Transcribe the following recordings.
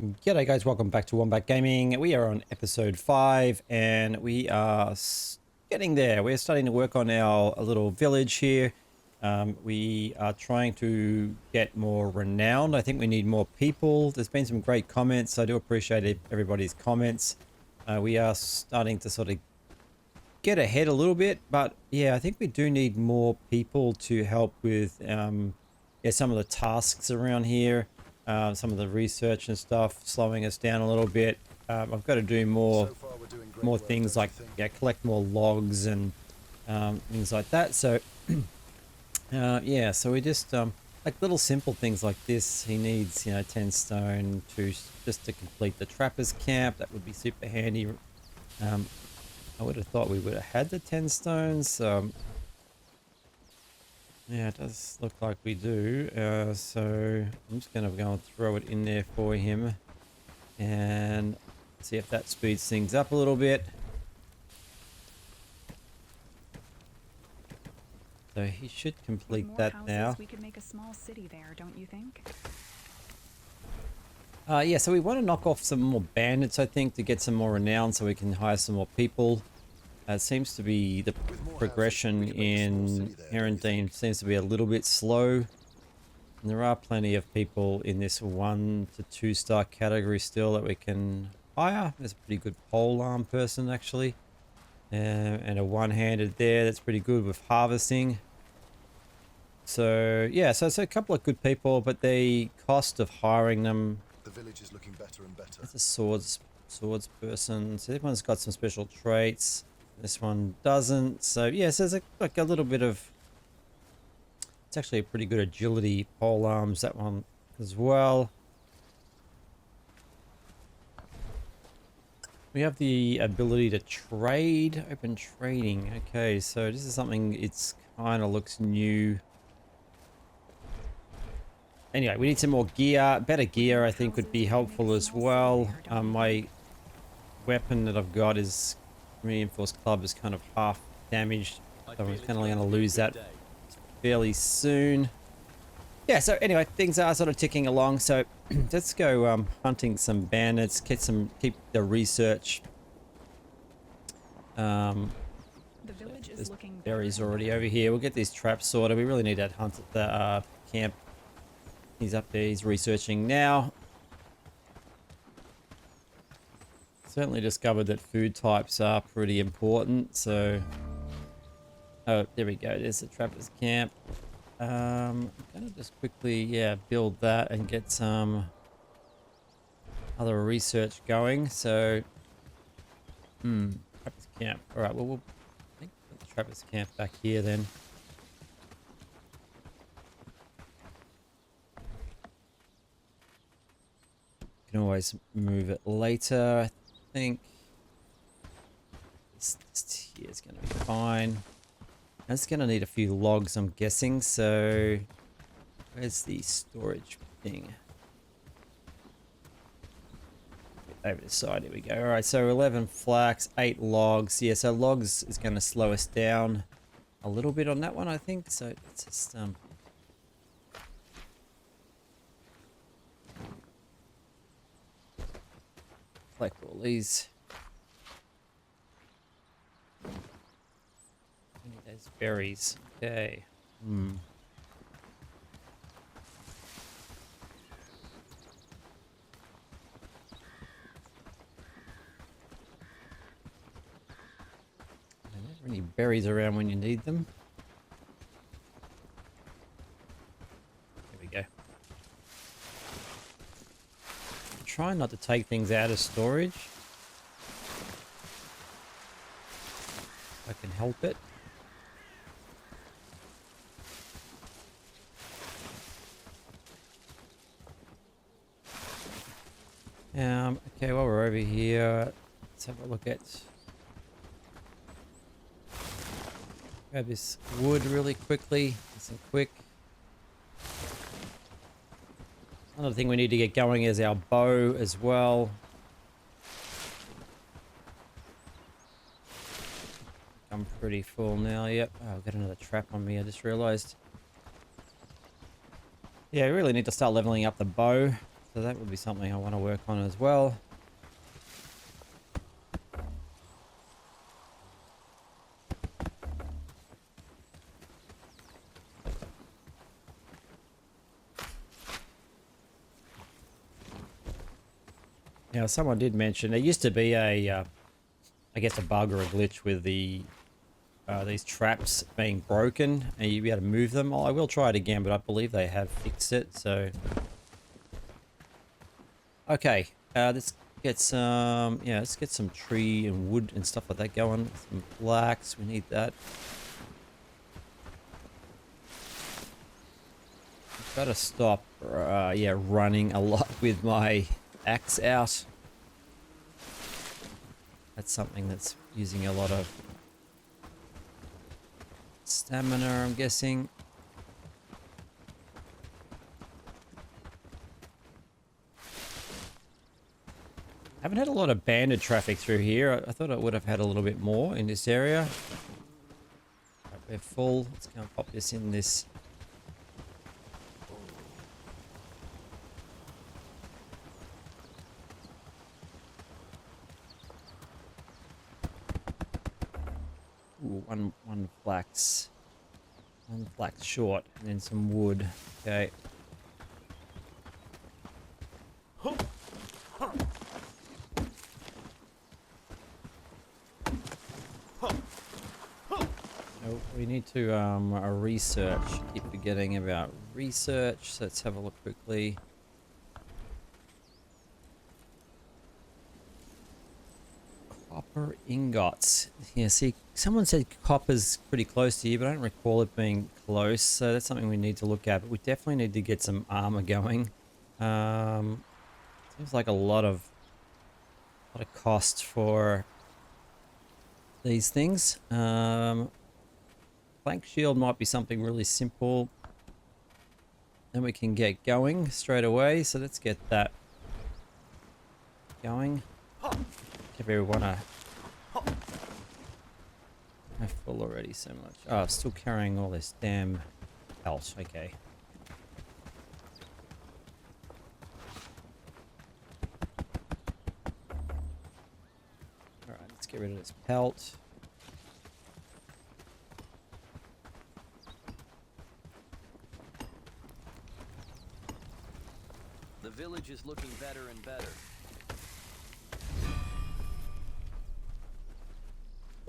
G'day guys, welcome back to Wombat Gaming. We are on episode 5 and we are getting there. We're starting to work on our little village here. We are trying to get more renowned. I think we need more people. There's been some great comments. I do appreciate everybody's comments. We are starting to sort of get ahead a little bit, but yeah, I think we do need more people to help with some of the tasks around here. Some of the research and stuff slowing us down a little bit. I've got to do more things like collect more logs and things like that. So yeah, so we just like little simple things like this. He needs 10 stone just to complete the trapper's camp. That would be super handy. I would have thought we would have had the 10 stones. Yeah, it does look like we do. So I'm just going to go and throw it in there for him and see if that speeds things up a little bit. So he should complete that now. We could make a small city there, don't you think? Yeah, so we want to knock off some more bandits, I think, to get some more renown so we can hire some more people. It seems to be the progression in Herondine seems to be a little bit slow. And there are plenty of people in this 1 to 2 star category still that we can hire. There's a pretty good polearm person actually. And a one-handed there, that's pretty good with harvesting. So yeah, so it's a couple of good people, but the cost of hiring them. The village is looking better and better. That's a swords person. So everyone's got some special traits. This one doesn't. So yeah, so there's like a little bit of, it's actually a pretty good agility pole arms, that one as well. We have the ability to trade, open trading. Okay, so this is something, it's kind of looks new. Anyway, we need some more gear. Better gear I think would be helpful as well. My weapon that I've got is reinforced club is kind of half damaged, so I'm kind of going to lose that fairly soon. Yeah, so anyway, things are sort of ticking along, so let's go hunting some bandits, keep the research. The village is looking berries already over here. We'll get these traps sorted. We really need that hunt at the camp. He's up there, he's researching now. Certainly discovered that food types are pretty important, so oh, there we go, there's the trapper's camp. I'm gonna just quickly build that and get some other research going. So trapper's camp, all right, well, I think put the trapper's camp back here then. Can always move it later. I think this here is going to be fine. It's going to need a few logs, I'm guessing. So where's the storage thing? Over the side, here we go. All right, so 11 flax, 8 logs. Yeah, so logs is going to slow us down a little bit on that one, I think. So let's just collect all these. I need those berries. Okay. There's any berries around when you need them. There we go. Try not to take things out of storage if I can help it. Okay, while we're over here, let's have a look at, grab this wood really quickly, nice and quick. Another thing we need to get going is our bow as well. I'm pretty full now. Yep. Oh, I've got another trap on me, I just realized. Yeah, we really need to start leveling up the bow. So that would be something I want to work on as well. Now, someone did mention there used to be a, I guess, a bug or a glitch with the these traps being broken, and you'd be able to move them. Oh, I will try it again, but I believe they have fixed it. So, okay, let's get some, yeah, let's get some tree and wood and stuff like that going. Some flax, we need that. Gotta stop, yeah, running a lot with my axe out. That's something that's using a lot of stamina, I'm guessing. Haven't had a lot of bandit traffic through here. I thought I would have had a little bit more in this area. Right, we're full. Let's go and pop this in this. Ooh, one flax. One flax short, and then some wood. Okay. Oh, we need to research. Keep forgetting about research. So let's have a look quickly. Copper ingots. Yeah, see, someone said copper's pretty close to you, but I don't recall it being close. So that's something we need to look at. But we definitely need to get some armor going. Seems like a lot of cost for these things. Plank shield might be something really simple. Then we can get going straight away. So let's get that going. If we want to. I'm full already so much. Oh, I'm still carrying all this damn pelt. Okay. Alright, let's get rid of this pelt. The village is looking better and better.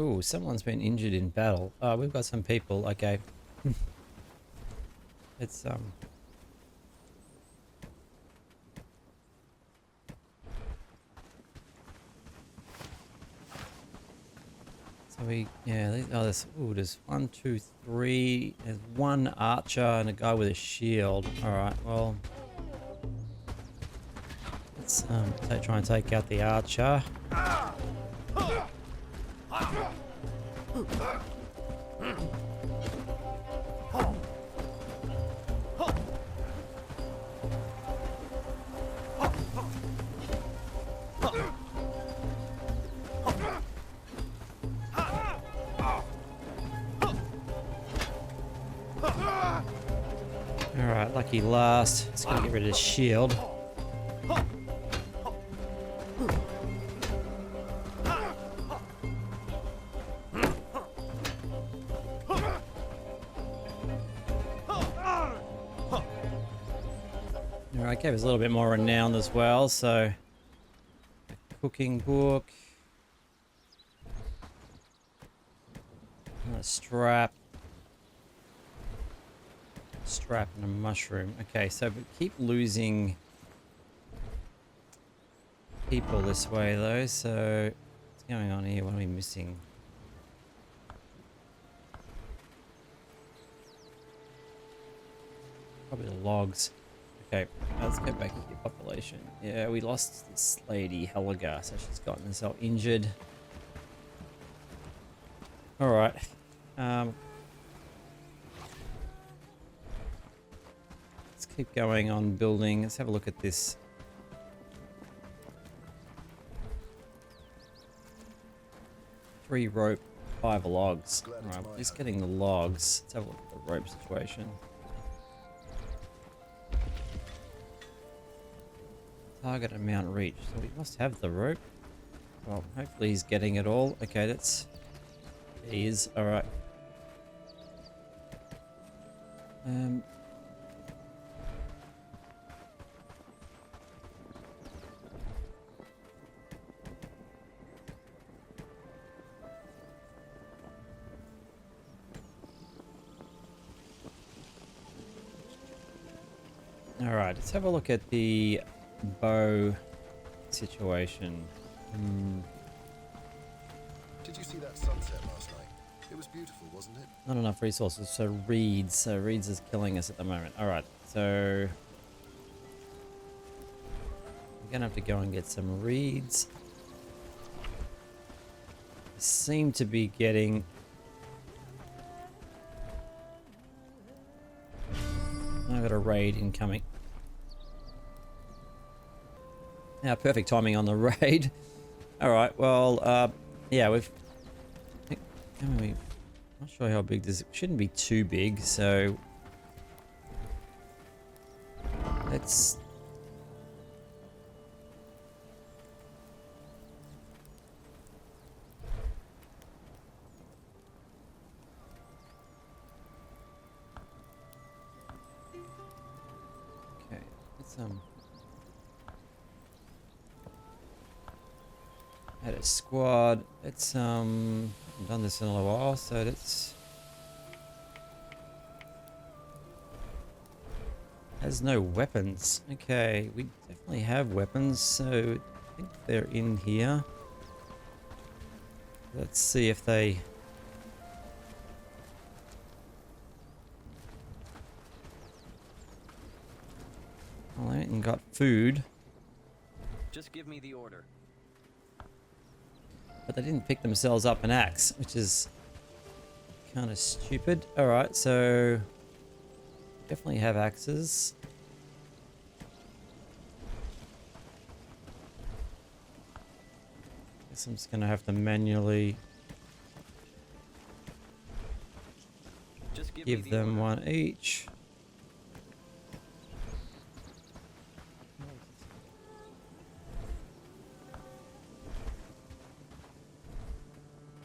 Ooh, someone's been injured in battle. Oh, we've got some people. Okay. It's So we, yeah, there's 1, 2, 3. There's one archer and a guy with a shield. Alright, well. Let's try and take out the archer. Alright, lucky last. Let's go get rid of his shield. Alright, gave us a little bit more renown as well, so a cooking book. A strap and a mushroom. Okay, so we keep losing people this way though, so what's going on here? What are we missing? Probably the logs. Okay, let's go back to the population. Yeah, we lost this lady, Helga, so she's gotten herself injured. Alright. Let's keep going on building. Let's have a look at this. Three rope, 5 logs. Alright, we're just getting the logs. Let's have a look at the rope situation. Target amount reached. So we must have the rope. Well, hopefully he's getting it all. Okay, that's... He is. Alright. Alright, let's have a look at the bow situation. Did you see that sunset last night? It was beautiful, wasn't it? Not enough resources, so reeds. So reeds is killing us at the moment. Alright, so... we're gonna have to go and get some reeds. Seem to be getting... I got a raid incoming. Now, perfect timing on the raid. Alright, well, yeah, we've... not sure how big this... shouldn't be too big, so... let's... okay, let's, add a squad. Let's, haven't done this in a little while, so let's... has no weapons. Okay, we definitely have weapons, so I think they're in here. Let's see if they... well, I ain't got food. Just give me the order. But they didn't pick themselves up an axe, which is kind of stupid. Alright, so definitely have axes. Guess I'm just going to have to manually Just give give me the them order. one each.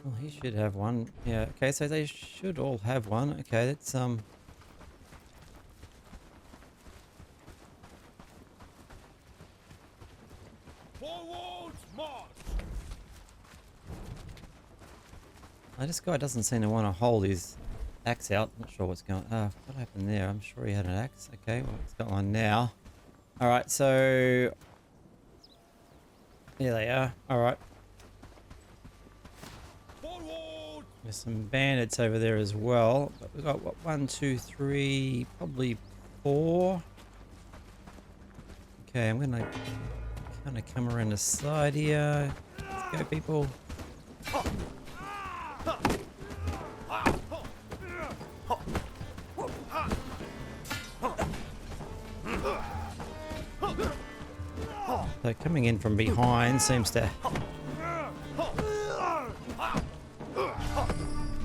Well, he should have one. Yeah, okay, so they should all have one. Okay, that's Forward march! this guy doesn't seem to want to hold his axe out. Not sure what's going on. What happened there? I'm sure he had an axe. Okay, well, he's got one now. Alright, so... here they are. Alright. Forward! There's some bandits over there as well. But we've got, what, 1, 2, 3, probably 4. Okay, I'm going to kind of come around the side here. Let's go, people. So coming in from behind seems to...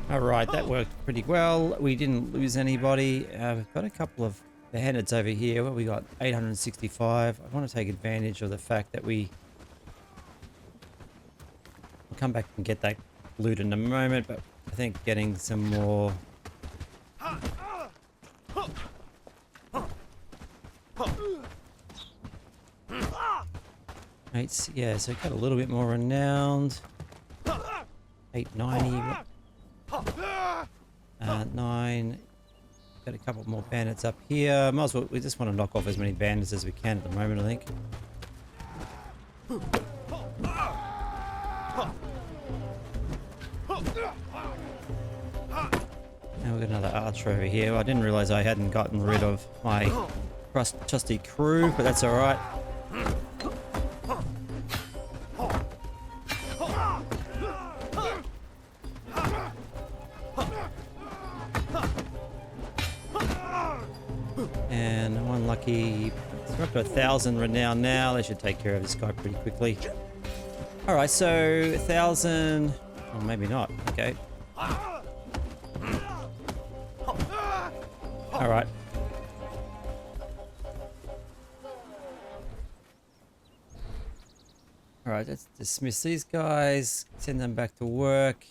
Alright, that worked pretty well. We didn't lose anybody. We've got a couple of bandits over here. Well, we got 865. I want to take advantage of the fact that we'll come back and get that loot in a moment, but I think getting some more... yeah, so got a little bit more renowned. 890. 9. Got a couple more bandits up here. Might as well, we just want to knock off as many bandits as we can at the moment, I think. Now we've got another archer over here. I didn't realize I hadn't gotten rid of my trusty crew, but that's alright. And one lucky... we're up to 1,000 renown now. They should take care of this guy pretty quickly. Alright, so 1,000... or maybe not. Okay. Alright. All right, let's dismiss these guys, send them back to work,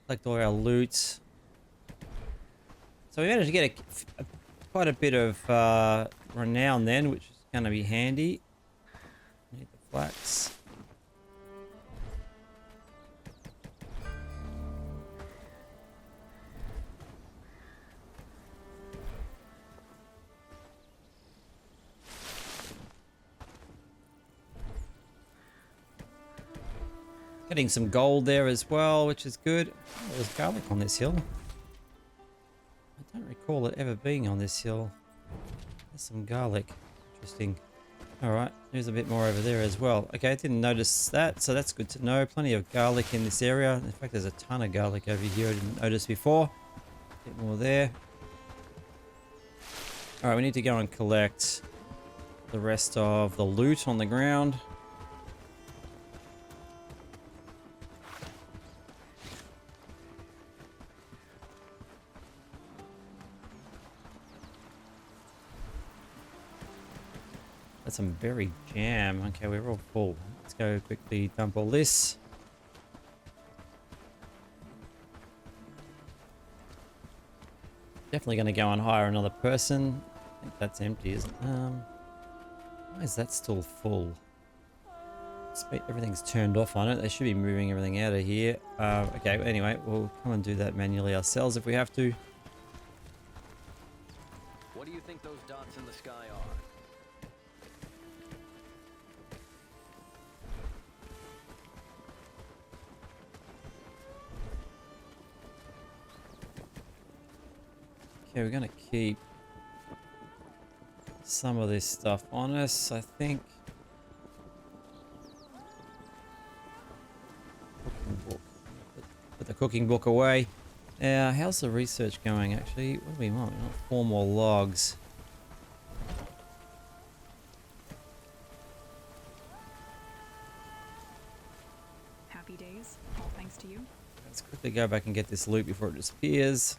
collect all our loot. So we managed to get quite a bit of renown then, which is going to be handy. Need the flax. Getting some gold there as well, which is good. Oh, there's garlic on this hill. I don't recall it ever being on this hill. There's some garlic. Interesting. Alright, there's a bit more over there as well. Okay, I didn't notice that, so that's good to know. Plenty of garlic in this area. In fact, there's a ton of garlic over here I didn't notice before. A bit more there. Alright, we need to go and collect the rest of the loot on the ground. That's some berry jam. Okay, we're all full. Let's go quickly dump all this. Definitely going to go and hire another person. I think that's empty, isn't it? Why is that still full? Everything's turned off on it. They should be moving everything out of here. Okay, anyway, we'll come and do that manually ourselves if we have to. What do you think those dots in the sky are? Okay, we're going to keep some of this stuff on us, I think. Cooking book. Put the cooking book away. Now, how's the research going, actually? What do we want? We want 4 more logs. Happy days, all thanks to you. Let's quickly go back and get this loot before it disappears.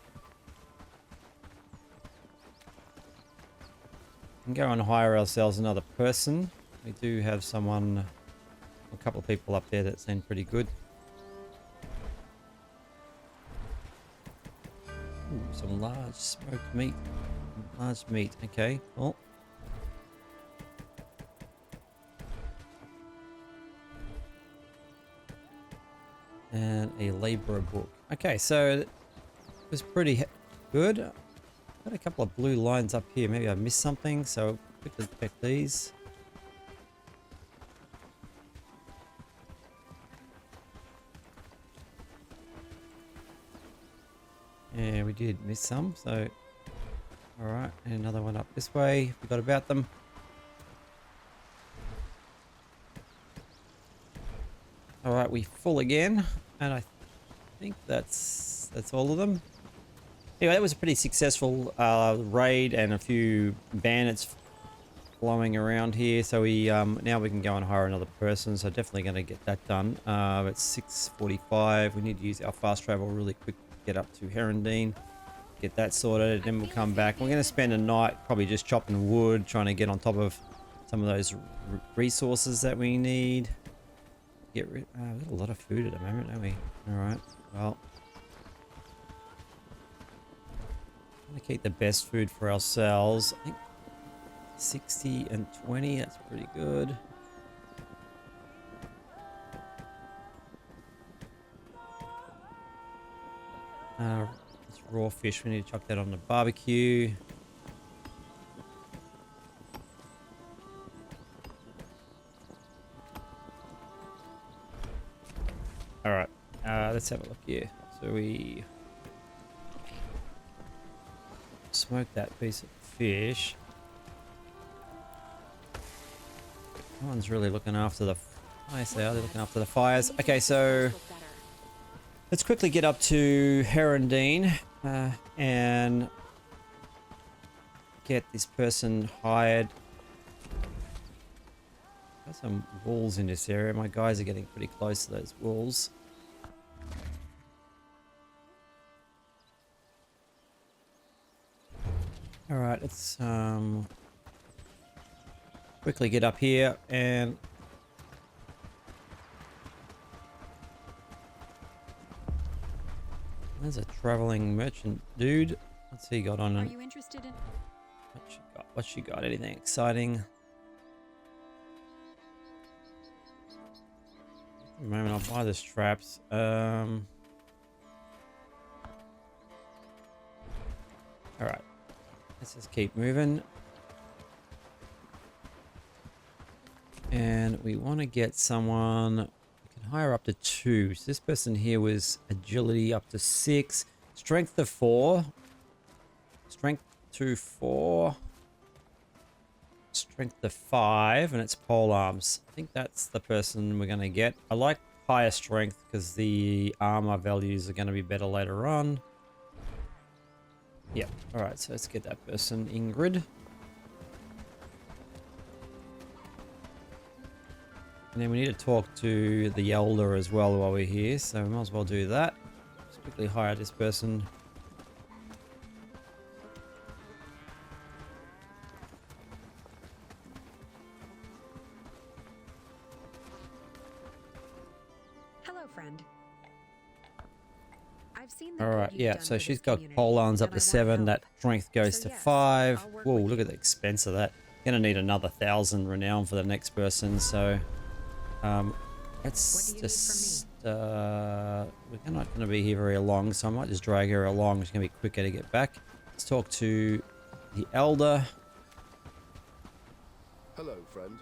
And go and hire ourselves another person. We do have someone, a couple of people up there that seem pretty good. Ooh, some large smoked meat. Large meat, okay, cool. And a labourer book. Okay, so it was pretty good. Got a couple of blue lines up here. Maybe I missed something, so quickly check these. Yeah, we did miss some, so alright, and another one up this way. Forgot about them. Alright, we full again, and I think that's all of them. Anyway, that was a pretty successful raid and a few bandits flowing around here. So we now we can go and hire another person. So definitely going to get that done. It's 6:45. We need to use our fast travel really quick to get up to Herondine. Get that sorted, then we'll come back. We're going to spend a night probably just chopping wood, trying to get on top of some of those resources that we need. We've got a lot of food at the moment, don't we? All right. Well. To keep the best food for ourselves. I think 60 and 20, that's pretty good. It's raw fish, we need to chuck that on the barbecue. Alright, let's have a look here. So we smoke that piece of fish. No one's really looking after the... I say, are they looking after the fires? Okay, so let's quickly get up to Herondine and get this person hired. Got some wolves in this area. My guys are getting pretty close to those wolves. All right, let's quickly get up here and There's a traveling merchant dude. What's he got on? Are you interested in? What she got? What she got? Anything exciting? At the moment, I'll buy the straps. All right. Let's just keep moving. And we want to get someone. We can hire up to 2. So this person here was agility up to 6, strength to 4, strength to 4, strength to 5, and it's pole arms. I think that's the person we're going to get. I like higher strength because the armor values are going to be better later on. Yep. All right. So let's get that person, Ingrid. And then we need to talk to the elder as well while we're here, so we might as well do that. Just quickly hire this person. Hello, friend. I've seen the All good right, you've yeah, done so for she's this got community, pole arms up and to I wanna 7. That help. strength goes So to yes, 5. I'll work Whoa, with look you. at the expense of that. Gonna need another 1,000 renown for the next person, so let's What do you need just we're not going to be here very long, so I might just drag her along. It's going to be quicker to get back. Let's talk to the elder. Hello, friend.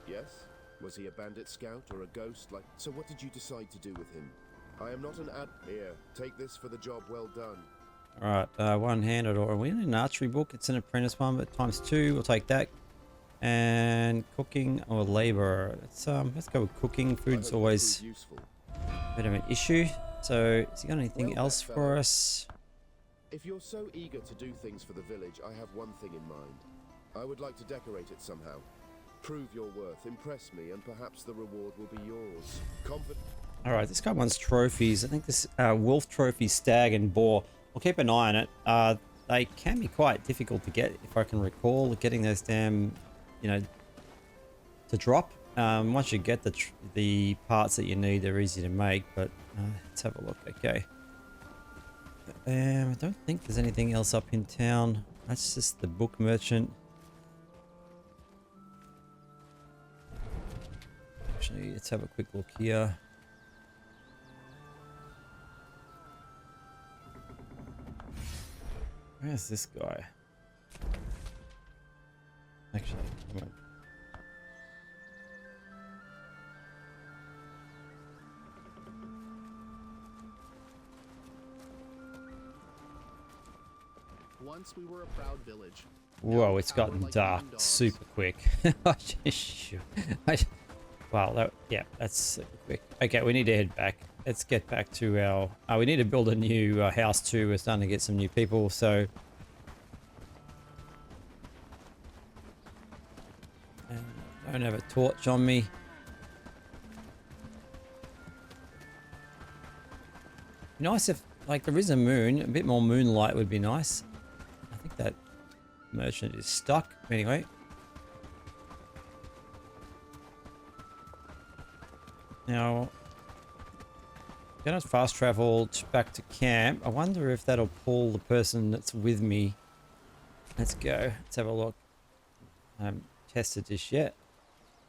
Yes? Was he a bandit scout or a ghost? So what did you decide to do with him? I am not an ad. Here, take this for the job well done. All right, one-handed, or we need an archery book. It's an apprentice one, but _2. We'll take that. And cooking or labor. Let's go with cooking. Food's always Useful. a bit of an issue. So, has he got anything Well, else that for fella. us? If you're so eager to do things for the village, I have one thing in mind. I would like to decorate it somehow. Prove your worth, impress me, and perhaps the reward will be yours. All right, this guy wants trophies. I think this wolf trophy, stag, and boar. We'll keep an eye on it. They can be quite difficult to get, if I can recall. Getting those damn, to drop. Once you get the parts that you need, they're easy to make. But let's have a look. Okay. I don't think there's anything else up in town. That's just the book merchant. Actually, let's have a quick look here. Where's this guy? Actually, I won't. Once we were a proud village. Whoa, it's gotten dark super quick. Wow, that's super quick. Okay, we need to head back. Let's get back to our... we need to build a new house too. We're starting to get some new people, so... And I don't have a torch on me. Nice if, there is a moon. A bit more moonlight would be nice. I think that merchant is stuck. Anyway. Now, I'm gonna fast travel back to camp. I wonder if that'll pull the person that's with me. Let's go. Let's have a look. I haven't tested this yet.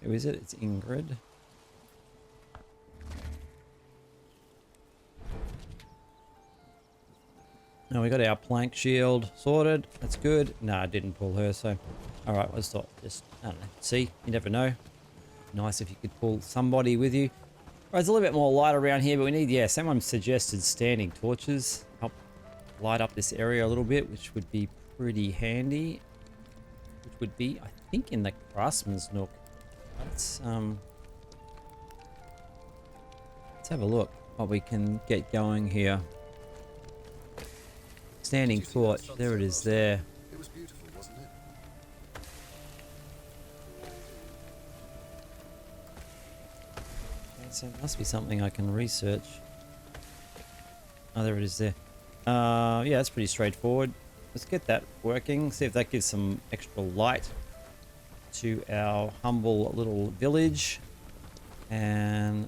Who is it? It's Ingrid. Now we got our plank shield sorted. That's good. No, I didn't pull her, so... Alright, let's stop. Just, I don't know. See? You never know. Nice if you could pull somebody with you. Right, it's a little bit more light around here, but we need, someone suggested standing torches. Help light up this area a little bit, which would be pretty handy. Which would be, I think, in the craftsman's nook. Let's have a look what we can get going here. Standing torch, there it is there. It was beautiful, wasn't it? So it must be something I can research. Oh, there it is there. Yeah, that's pretty straightforward. Let's get that working. See if that gives some extra light to our humble little village. And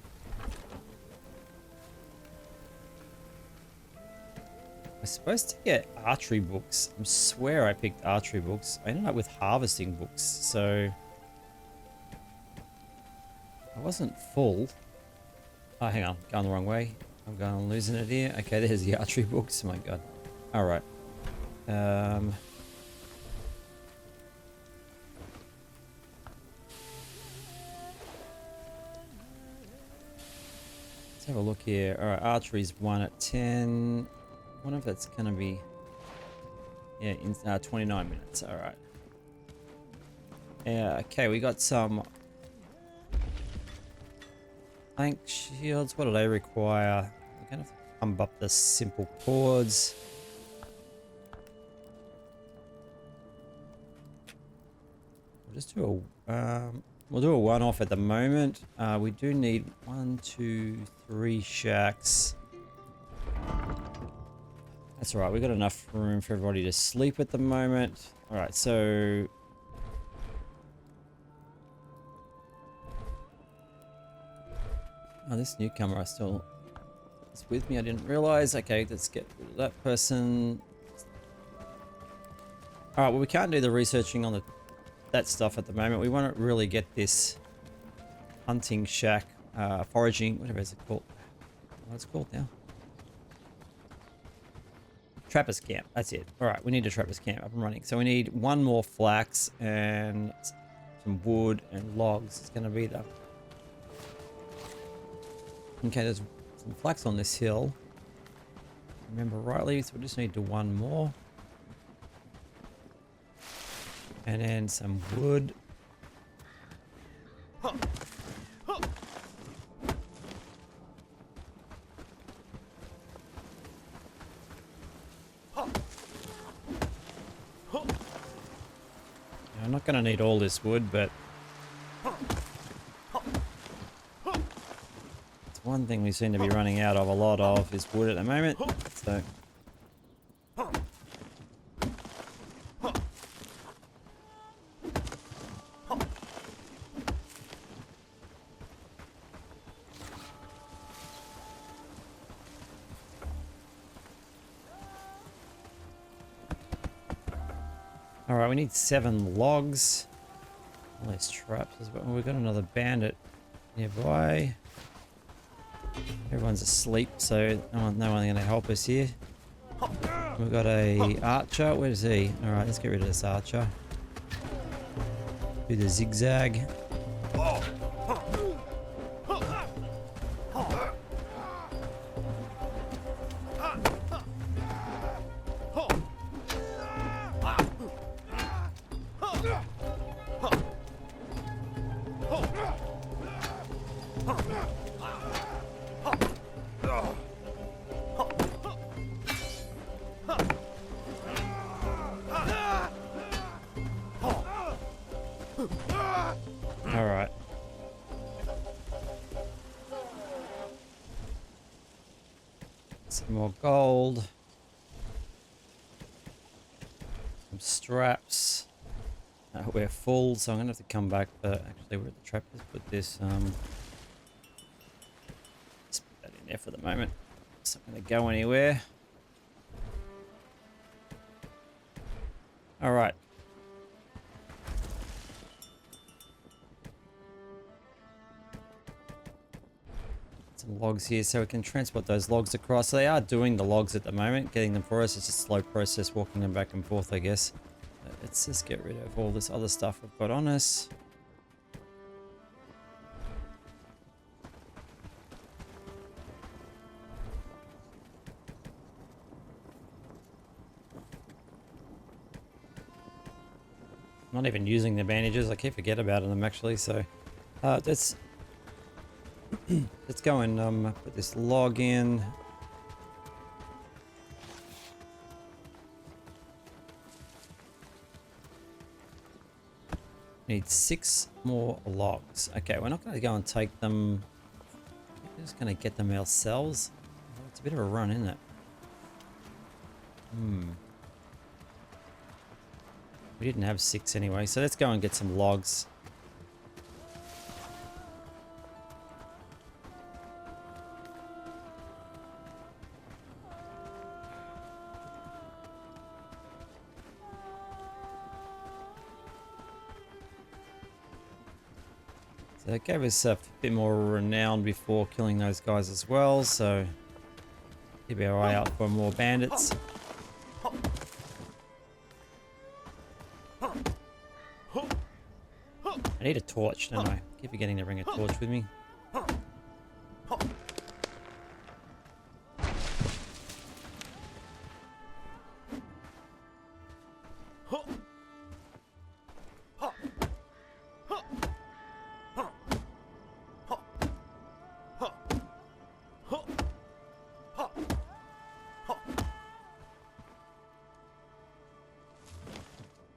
We're supposed to get archery books. I swear I picked archery books. I ended up with harvesting books, so I wasn't full. Oh, hang on, going the wrong way. I'm going losing it here. Okay, there's the archery books. Oh my god. All right. Let's have a look here. All right, archery's 1 at 10. I wonder if that's going to be... Yeah, in 29 minutes. All right. Yeah, okay, we got some plank shields. What do they require? We're going to have to pump up the simple chords. We'll just do a... we'll do a one-off at the moment. We do need 1, 2, 3 shacks. That's all right. We've got enough room for everybody to sleep at the moment. All right, so... Oh, this newcomer still is with me. I didn't realize. Okay, let's get rid of that person. All right, well, we can't do the researching on that stuff at the moment. We want to really get this hunting shack, foraging, whatever is it called? What's it called now? Trapper's camp. That's it. All right, we need a trapper's camp up and running. So we need 1 more flax and some wood and logs. It's going to be the... Okay, there's some flax on this hill. Remember rightly, so we just need to 1 more. And then some wood. I'm not going to need all this wood, but it's one thing we seem to be running out of a lot of is wood at the moment. So all right, we need 7 logs. All these traps as well. We've got another bandit nearby. Everyone's asleep, so no one's going to help us here. We've got a archer. Where's he? All right, let's get rid of this archer. Do the zigzag. All right. Some more gold. Some straps. We're full, so I'm gonna have to come back. But actually, we're at the trap. Let's put this. Let's put that in there for the moment. It's not gonna go anywhere. All right. Some logs here so we can transport those logs across. So they are doing the logs at the moment, getting them for us. It's a slow process walking them back and forth, I guess. Let's just get rid of all this other stuff we've got on us. Not even using the bandages. I keep forget about them actually. So let's go and put this log in. Need 6 more logs. Okay, we're not going to go and take them. We're just going to get them ourselves. Oh, it's a bit of a run, isn't it? We didn't have 6 anyway, so let's go and get some logs. So that gave us a bit more renown before killing those guys as well, so keep our eye out for more bandits. I need a torch, don't I? Keep forgetting to bring a torch with me.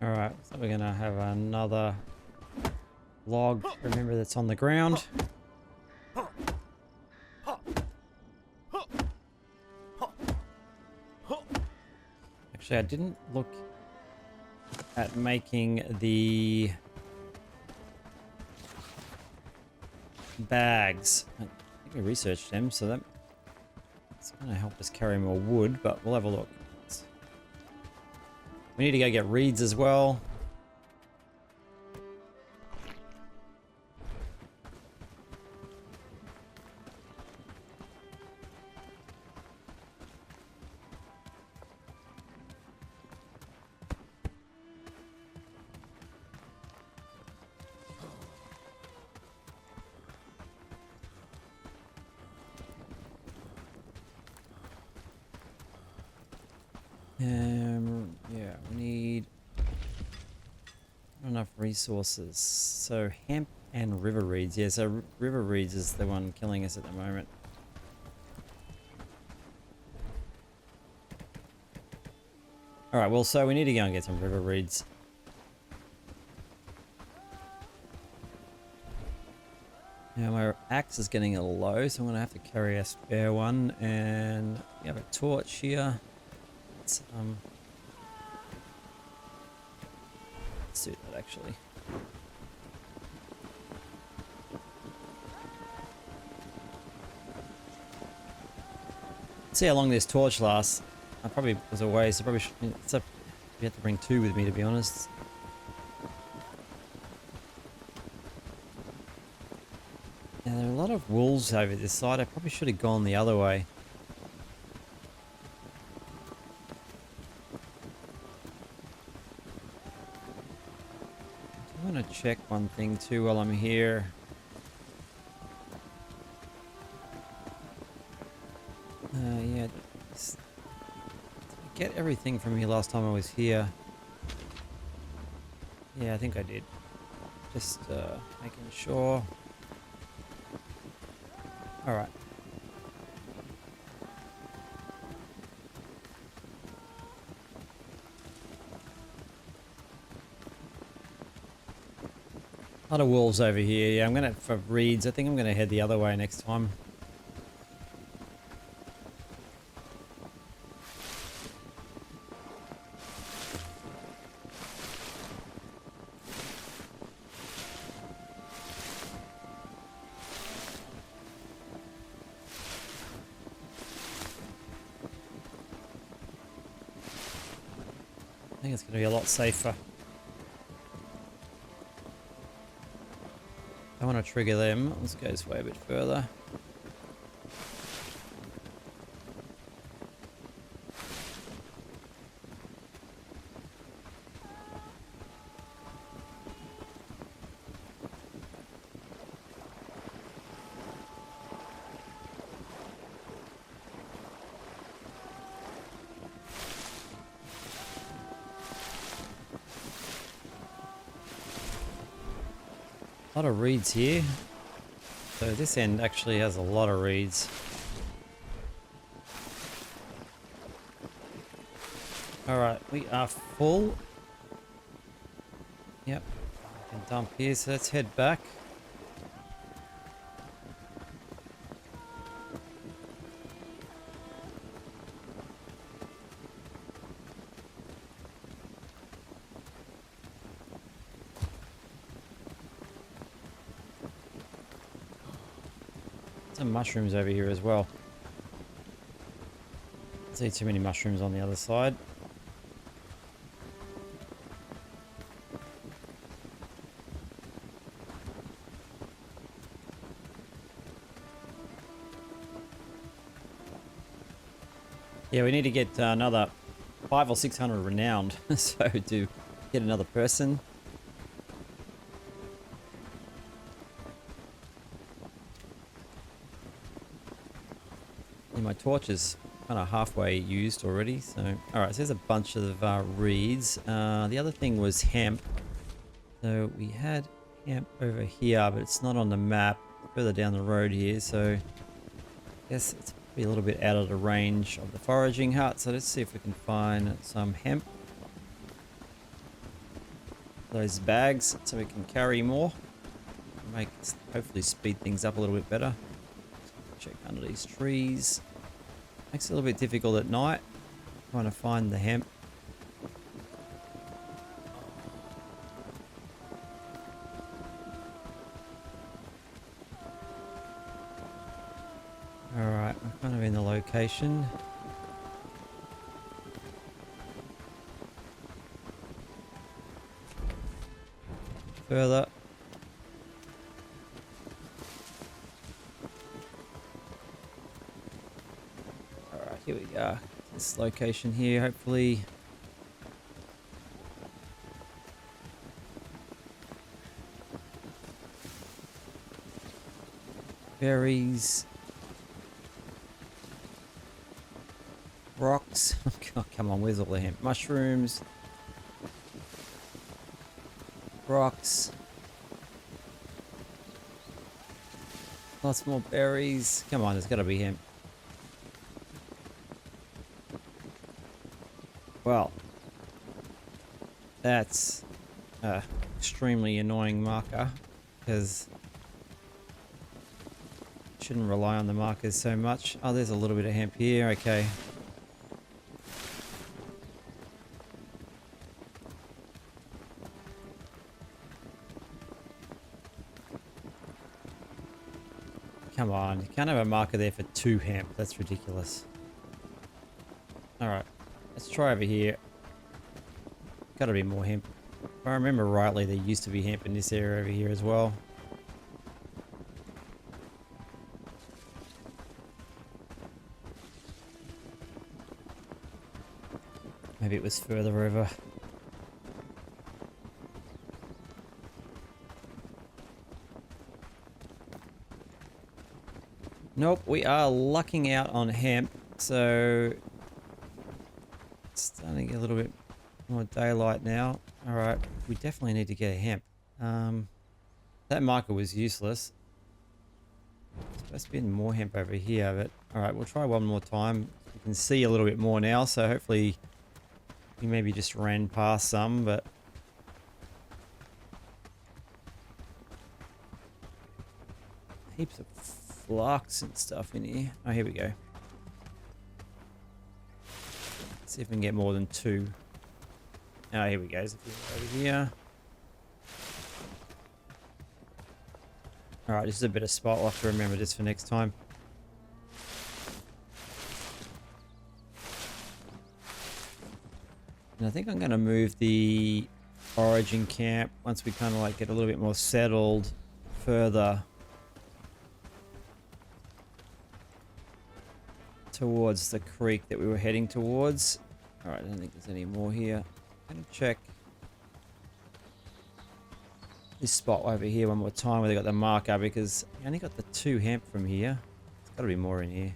Alright, so we're gonna have another log, remember, that's on the ground. Actually, I didn't look at making the bags. I think we researched them, so that's going to help us carry more wood, but we'll have a look. We need to go get reeds as well. Yeah, we need not enough resources. So hemp and river reeds. Yeah, so river reeds is the one killing us at the moment. All right, well, so we need to go and get some river reeds. Now my axe is getting a little low, so I'm gonna have to carry a spare one, and we have a torch here. Let's do that actually. See how long this torch lasts. I probably was a waste. I probably should. It's up. You have to bring two with me, to be honest. Now there are a lot of wolves over this side. I probably should have gone the other way. I want to check one thing too while I'm here. Yeah. Did I get everything from here last time I was here? Yeah, I think I did. Just making sure. Alright. A lot of wolves over here. Yeah, I'm gonna, for reeds, I think I'm gonna head the other way next time. I think it's gonna be a lot safer. I want to trigger them. Let's go this way a bit further. A lot of reeds here. So this end actually has a lot of reeds. Alright, we are full. Yep, I can dump here, so let's head back. Some mushrooms over here as well. I see too many mushrooms on the other side. Yeah, we need to get another 500 or 600 renowned, so to get another person. And my torch is kind of halfway used already, so... Alright, so there's a bunch of reeds. The other thing was hemp. So we had hemp over here, but it's not on the map. Further down the road here, so... I guess it's be a little bit out of the range of the foraging hut, so let's see if we can find some hemp. Those bags, so we can carry more. Make, hopefully speed things up a little bit better. Check under these trees. Makes it a little bit difficult at night, trying to find the hemp. Alright, we're kind of in the location. Further. Alright, here we are. This location here, hopefully. Berries. Rocks. Oh, come on, where's all the hemp? Mushrooms. Rocks. Lots more berries. Come on, there's got to be hemp. Well, that's an extremely annoying marker, because shouldn't rely on the markers so much. Oh, there's a little bit of hemp here. Okay. Come on, you can't have a marker there for 2 hemp. That's ridiculous. Alright, let's try over here. Gotta be more hemp. If I remember rightly, there used to be hemp in this area over here as well. Maybe it was further over. Nope, we are lucking out on hemp, so it's starting to get a little bit more daylight now. Alright, we definitely need to get a hemp. That marker was useless. There's supposed to be more hemp over here, but alright, we'll try one more time. You can see a little bit more now, so hopefully we maybe just ran past some, but heaps of flux and stuff in here. Oh, here we go. Let's see if we can get more than 2. Oh, here we go. There's a few over here. Alright, this is a bit of spot. I'll have to remember this for next time. And I think I'm going to move the origin camp once we kind of like get a little bit more settled further towards the creek that we were heading towards. Alright, I don't think there's any more here. I'm going to check this spot over here one more time where they got the marker, because I only got the 2 hemp from here. There's got to be more in here.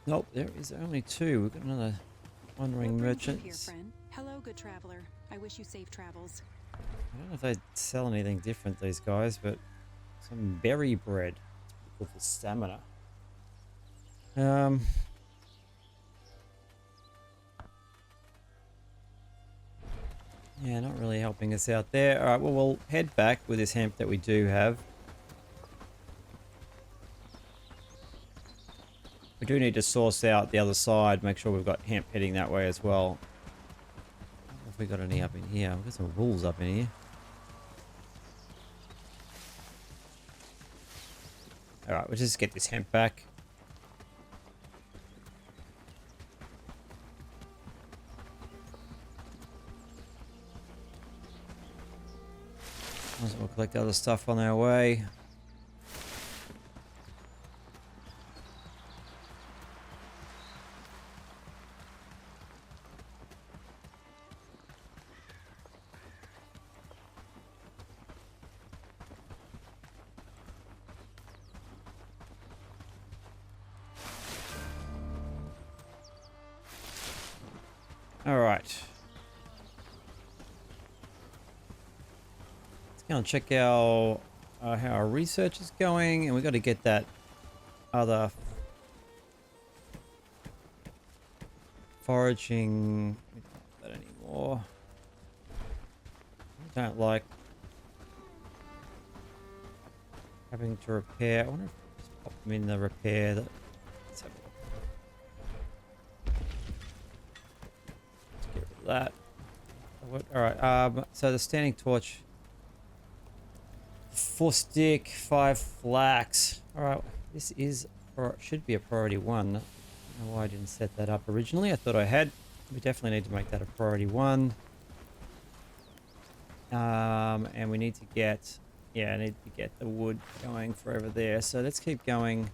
Nope, there is only 2. We've got another wandering merchant. Here, friend. Hello, good traveler. I wish you safe travels. I don't know if they sell anything different, these guys, but some berry bread. Good for stamina. Yeah, not really helping us out there. Alright, well, we'll head back with this hemp that we do have. We do need to source out the other side, make sure we've got hemp heading that way as well. I don't know if we got any up in here. We've got some wolves up in here. Alright, we'll just get this hemp back. Might as well collect other stuff on our way. All right. Let's go and check our how our research is going, and we got to get that other foraging. We don't want that anymore. I don't like having to repair. I wonder if I just pop them in the repair. Let's have a look. Let's get rid of that. All right. So the standing torch. 4 stick, 5 flax. All right. This is or should be a priority 1. I don't know why I didn't set that up originally. I thought I had. We definitely need to make that a priority 1. And we need to get, I need to get the wood going for over there. So let's keep going.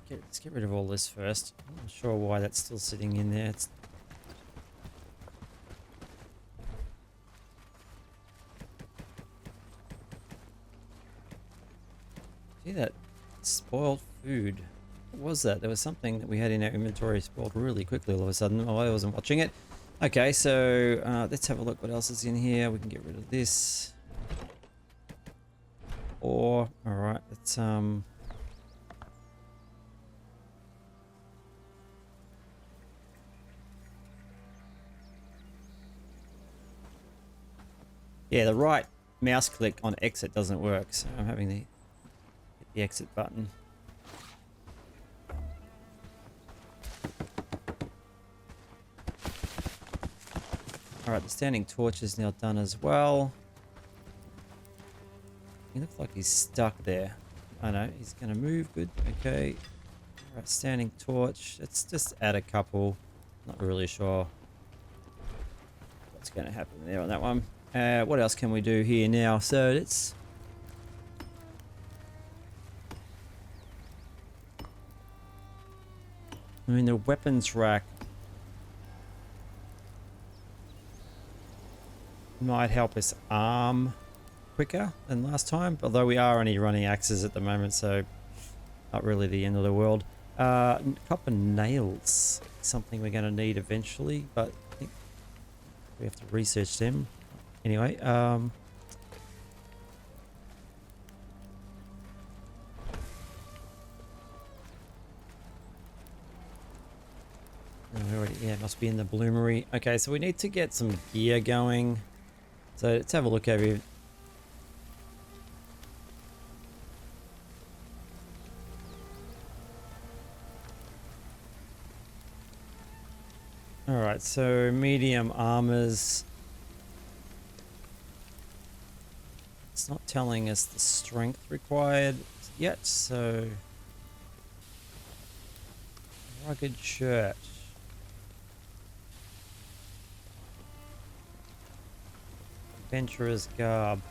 Let's get rid of all this first. I'm not sure why that's still sitting in there. See that spoiled food? What was that? There was something that we had in our inventory spoiled really quickly all of a sudden. Oh, I wasn't watching it. Okay, so let's have a look what else is in here. We can get rid of this. All right, let's yeah, the right mouse click on exit doesn't work, so I'm having to hit the exit button. Alright, the standing torch is now done as well. He looks like he's stuck there. I know, he's going to move. Good, okay. Alright, standing torch. Let's just add a couple. Not really sure what's going to happen there on that one. What else can we do here now? So let's... I mean, the weapons rack might help us arm quicker than last time, although we are only running axes at the moment, so not really the end of the world. Copper nails, something we're going to need eventually, but I think we have to research them. Anyway, yeah, it must be in the bloomery. Okay, so we need to get some gear going. So let's have a look over here. Alright, so medium armors. It's not telling us the strength required yet, so... Rugged shirt. Adventurer's garb.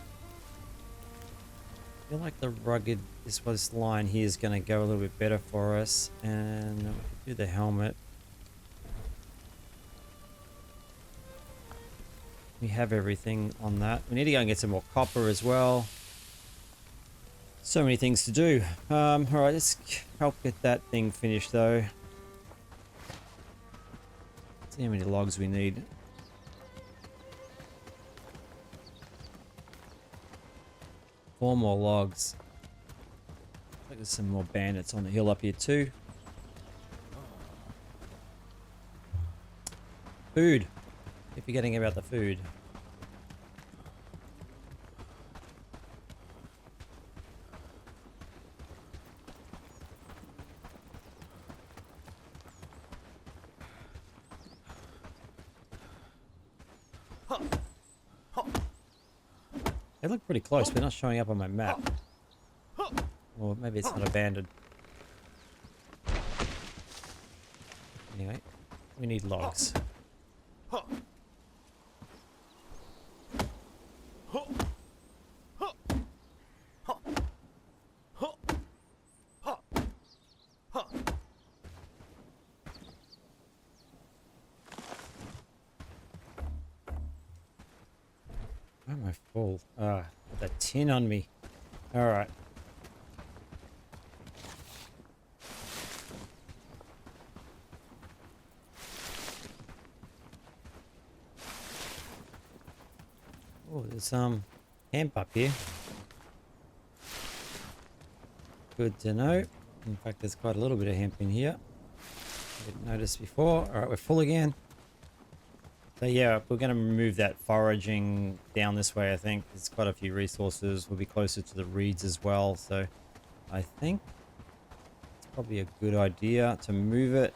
I feel like the rugged, this line here is going to go a little bit better for us. And we could do the helmet. We have everything on that. We need to go and get some more copper as well. So many things to do. Alright, let's help get that thing finished though. See how many logs we need. Four more logs. Looks like there's some more bandits on the hill up here too. Food. Keep forgetting about the food. They look pretty close, but not showing up on my map. Or maybe it's not abandoned. Anyway, we need logs. Why am I full? Ah, got that tin on me. All right. Oh, there's hemp up here. Good to know. In fact, there's quite a little bit of hemp in here. I didn't notice before. All right, we're full again. So yeah, we're going to move that foraging down this way, I think. There's quite a few resources. We'll be closer to the reeds as well. So I think it's probably a good idea to move it.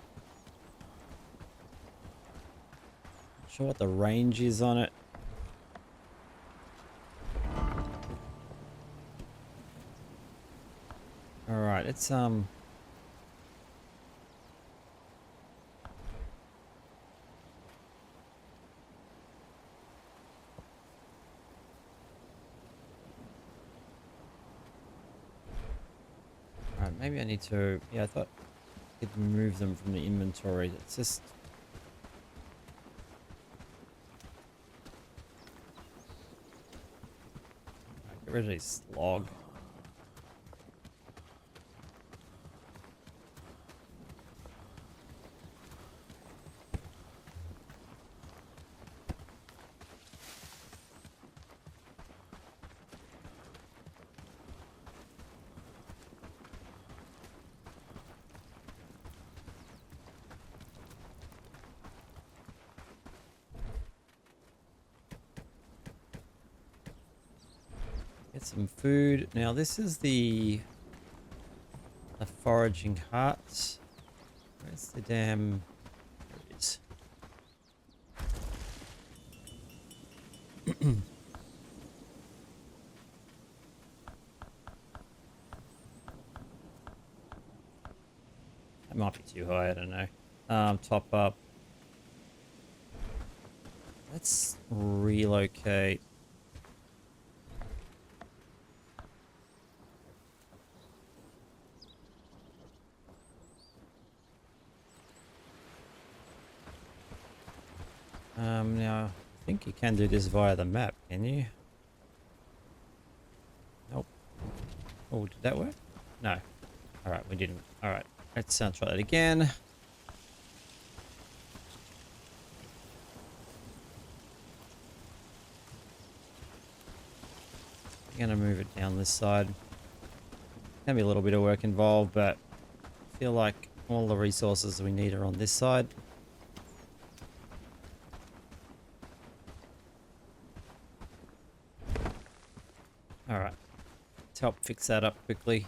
Not sure what the range is on it. All right, it's Alright, maybe I need to... Yeah, I thought I could move them from the inventory. It's just... Alright, get rid of this log. Get some food. Now this is the foraging hut. Where's the damn... There it is. That might be too high, I don't know. Top up. Let's relocate. Now, I think you can do this via the map, can you? Nope. Oh, did that work? No. Alright, we didn't. Alright, let's try that again. I'm gonna move it down this side. Gonna be a little bit of work involved, but I feel like all the resources we need are on this side. Alright, let's help fix that up quickly.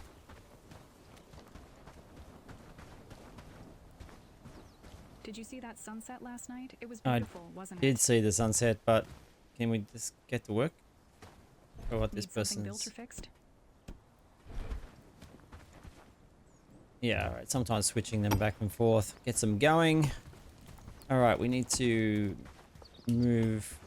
Did you see that sunset last night? It was I beautiful, wasn't it? Did see the sunset, but can we just get to work? Or what this Need something built person's... or fixed? Yeah, alright, sometimes switching them back and forth gets them going. Alright, we need to move...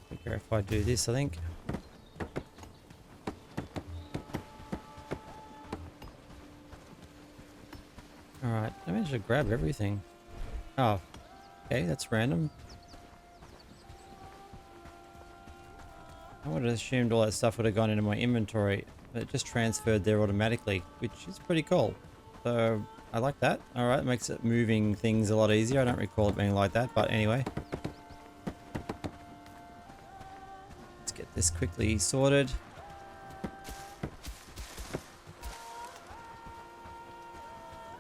Quicker if I do this, I think. Alright, I managed to grab everything. Oh, okay, that's random. I would have assumed all that stuff would have gone into my inventory, but it just transferred there automatically, which is pretty cool. So, I like that. Alright, it makes it moving things a lot easier. I don't recall it being like that, but anyway. Let's get this quickly sorted.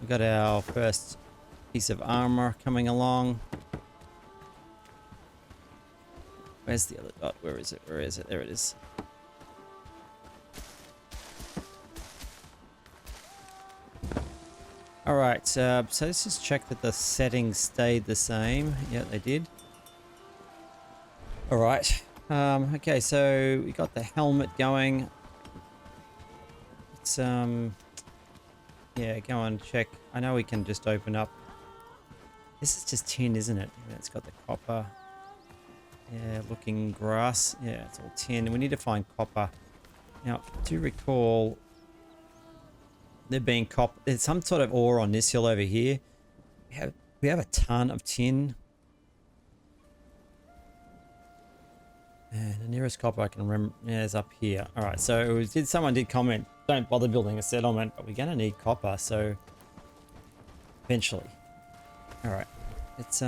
We got our first piece of armor coming along. Where's the other dot? Where is it? Where is it? There it is. Alright, so let's just check that the settings stayed the same. Yeah, they did. All right. Okay, so we got the helmet going. It's yeah, go on, check. I know we can just open up. This is just tin, isn't it? Yeah, it's got the copper. Yeah, looking grass. Yeah, it's all tin. We need to find copper. Now, I do recall there being copper. There's some sort of ore on this hill over here. We have a ton of tin. And the nearest copper I can remember is up here. All right, so someone did comment, don't bother building a settlement, but we're going to need copper, so eventually. All right, it's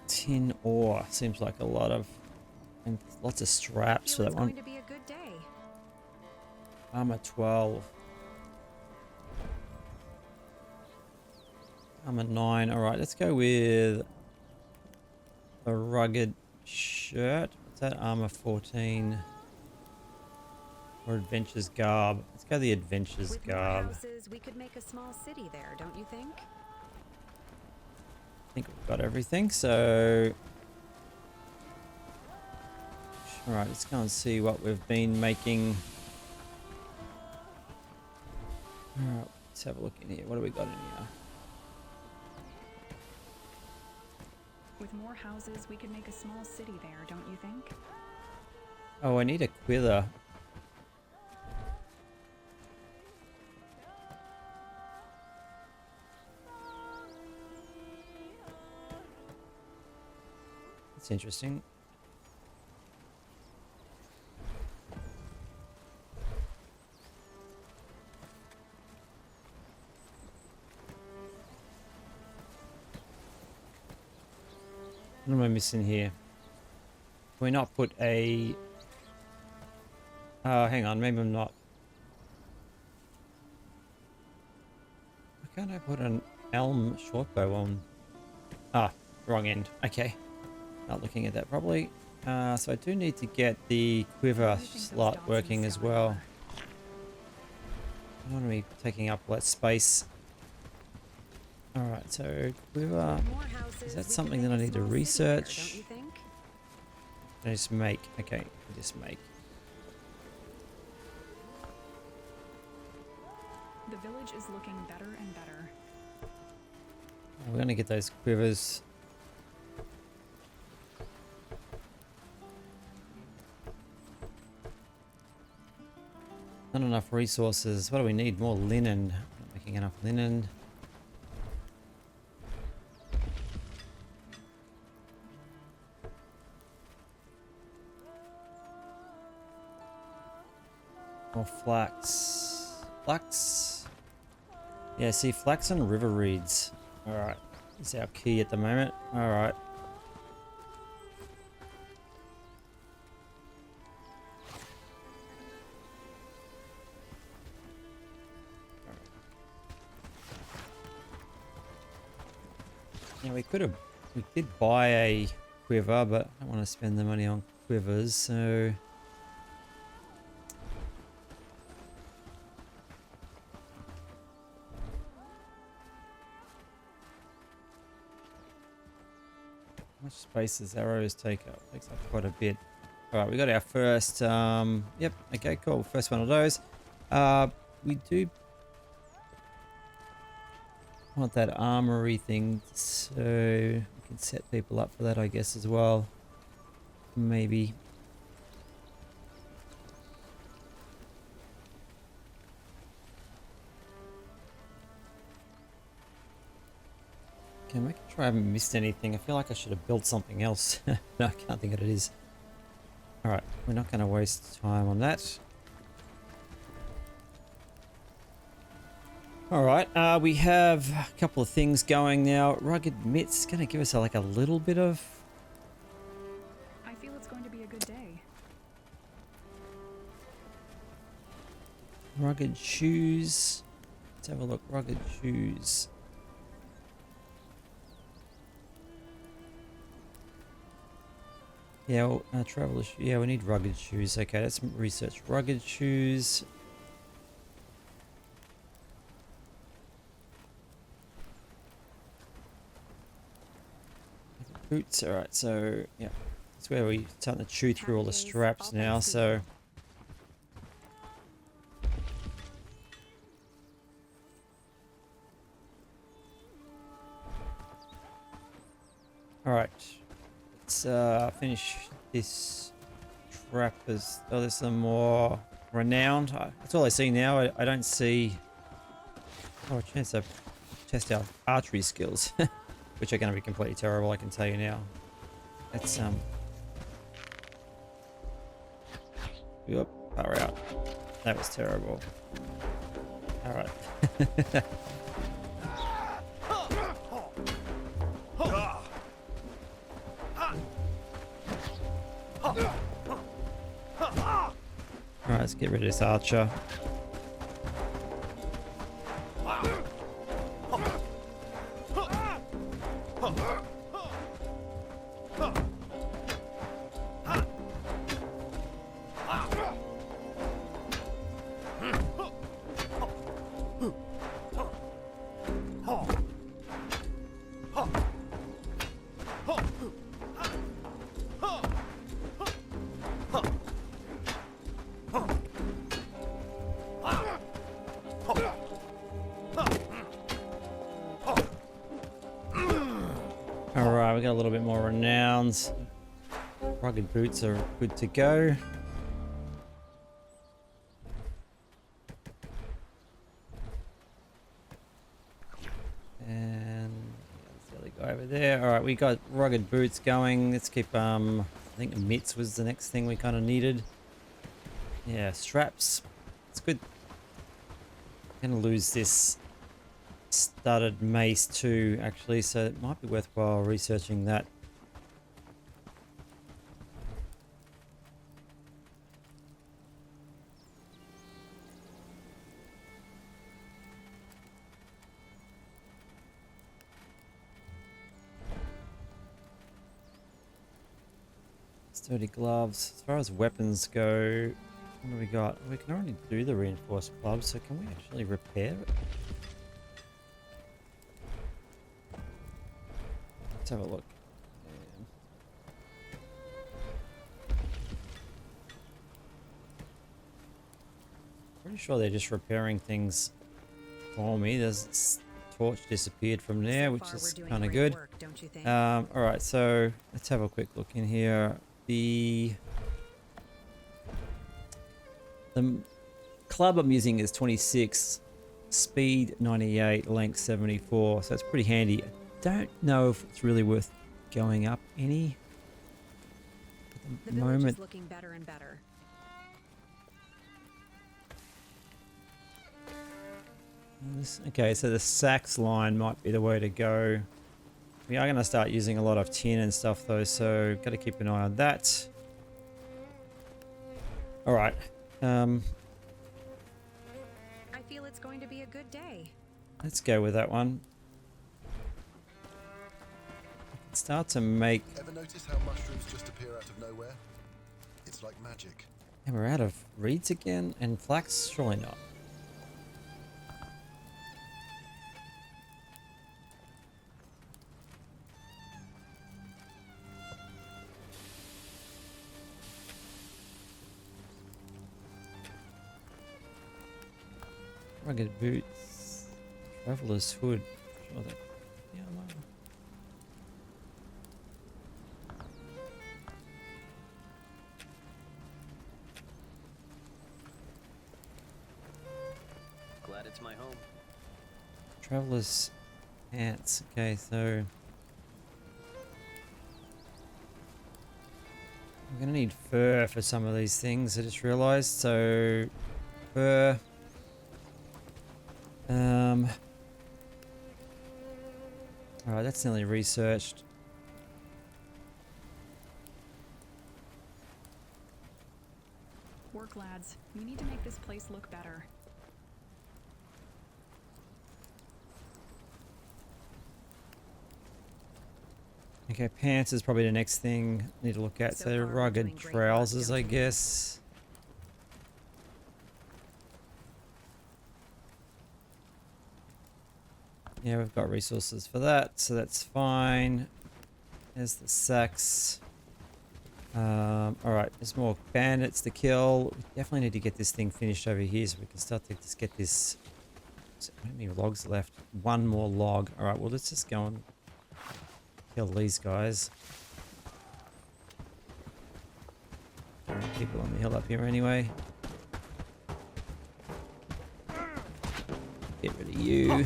tin ore seems like a lot of, and lots of straps for that one. It's going to be a good day. Armor 12. Armor 9. All right, let's go with a rugged shirt. What's that? Armor 14. Or adventures garb. Let's go the adventures With more garb. houses, we could make a small city there, don't you think? I think we've got everything, so... Alright, let's go and see what we've been making. Alright, let's have a look in here. What do we got in here? With more houses, we could make a small city there, don't you think? Oh, I need a quiver. That's interesting. What am I missing here? Can we not put a... Oh, hang on, maybe I'm not. Why can't I put an elm shortbow on? Ah, wrong end. Okay. Not looking at that properly. So I do need to get the quiver slot working as well. I don't want to be taking up less space. Alright, so quiver... More houses, Is we that could something make that I a need to small city there, research? don't you think? I just make. Okay, I just make. The village is looking better and better. We're going to get those quivers. Not enough resources. What do we need? More linen. Not making enough linen. More flax. Flax. Yeah, see, flax and river reeds. Alright. Is our key at the moment. Alright. Yeah, we did buy a quiver, but I don't want to spend the money on quivers, so... How much space does arrows take up? Takes up quite a bit. Alright, we got our first, yep, okay, cool. First one of those. We do want that armory thing, so we can set people up for that, I guess, as well. Maybe. Okay, make sure I haven't missed anything. I feel like I should have built something else. No, I can't think what it is. Alright, we're not going to waste time on that. Alright, we have a couple of things going now. Rugged mitts going to give us like a little bit of... I feel it's going to be a good day. Rugged shoes. Let's have a look. Rugged shoes. Yeah, well, traveler. Yeah, we need rugged shoes. Okay, let's research rugged shoes. Boots. All right, so yeah, that's where we starting to chew through all the Happy days, straps all now. thanks to So you. all right, let's finish this trap. Oh, there's some more renowned. That's all I see now. I don't see. Oh, a chance to test our archery skills, which are going to be completely terrible. I can tell you now. That's Yep, power out. That was terrible. All right. All right, let's get rid of this archer. Alright, we got a little bit more renowns. Rugged boots are good to go. And there's the other guy over there. Alright, we got rugged boots going. Let's keep I think mitts was the next thing we kind of needed. Yeah, straps. It's good. I'm gonna lose this studded mace too, actually, so it might be worthwhile researching that. Sturdy gloves. As far as weapons go, what do we got? We can already do the reinforced gloves, so can we actually repair it? Let's have a look. Pretty sure they're just repairing things for me. There's this torch disappeared from there, So which far, is we're doing kind of great good. work, don't you think? All right, so let's have a quick look in here. The club I'm using is 26, speed 98, length 74, so it's pretty handy. I don't know if it's really worth going up any at The the village moment. is looking better and better. Okay, so the Saks line might be the way to go. We are going to start using a lot of tin and stuff though, so got to keep an eye on that. All right. I feel it's going to be a good day. Let's go with that one. Start to make... Ever notice how mushrooms just appear out of nowhere? It's like magic. And we're out of reeds again? And flax? Surely not. Rugged boots. Traveler's hood. Sure that... Yeah, well. Glad it's my home. Traveler's pants. Okay, so... I'm gonna need fur for some of these things, I just realized. So... Fur... Alright, that's nearly researched. Work, lads. We need to make this place look better. Okay, pants is probably the next thing I need to look at. So So far, we're rugged doing great work, trousers, don't I you think? guess. Yeah, we've got resources for that, so that's fine. There's the sacks. Alright, there's more bandits to kill. We definitely need to get this thing finished over here so we can start to just get this. How many logs left? One more log. Alright, well, let's just go and kill these guys. People on the hill up here anyway. Get rid of you.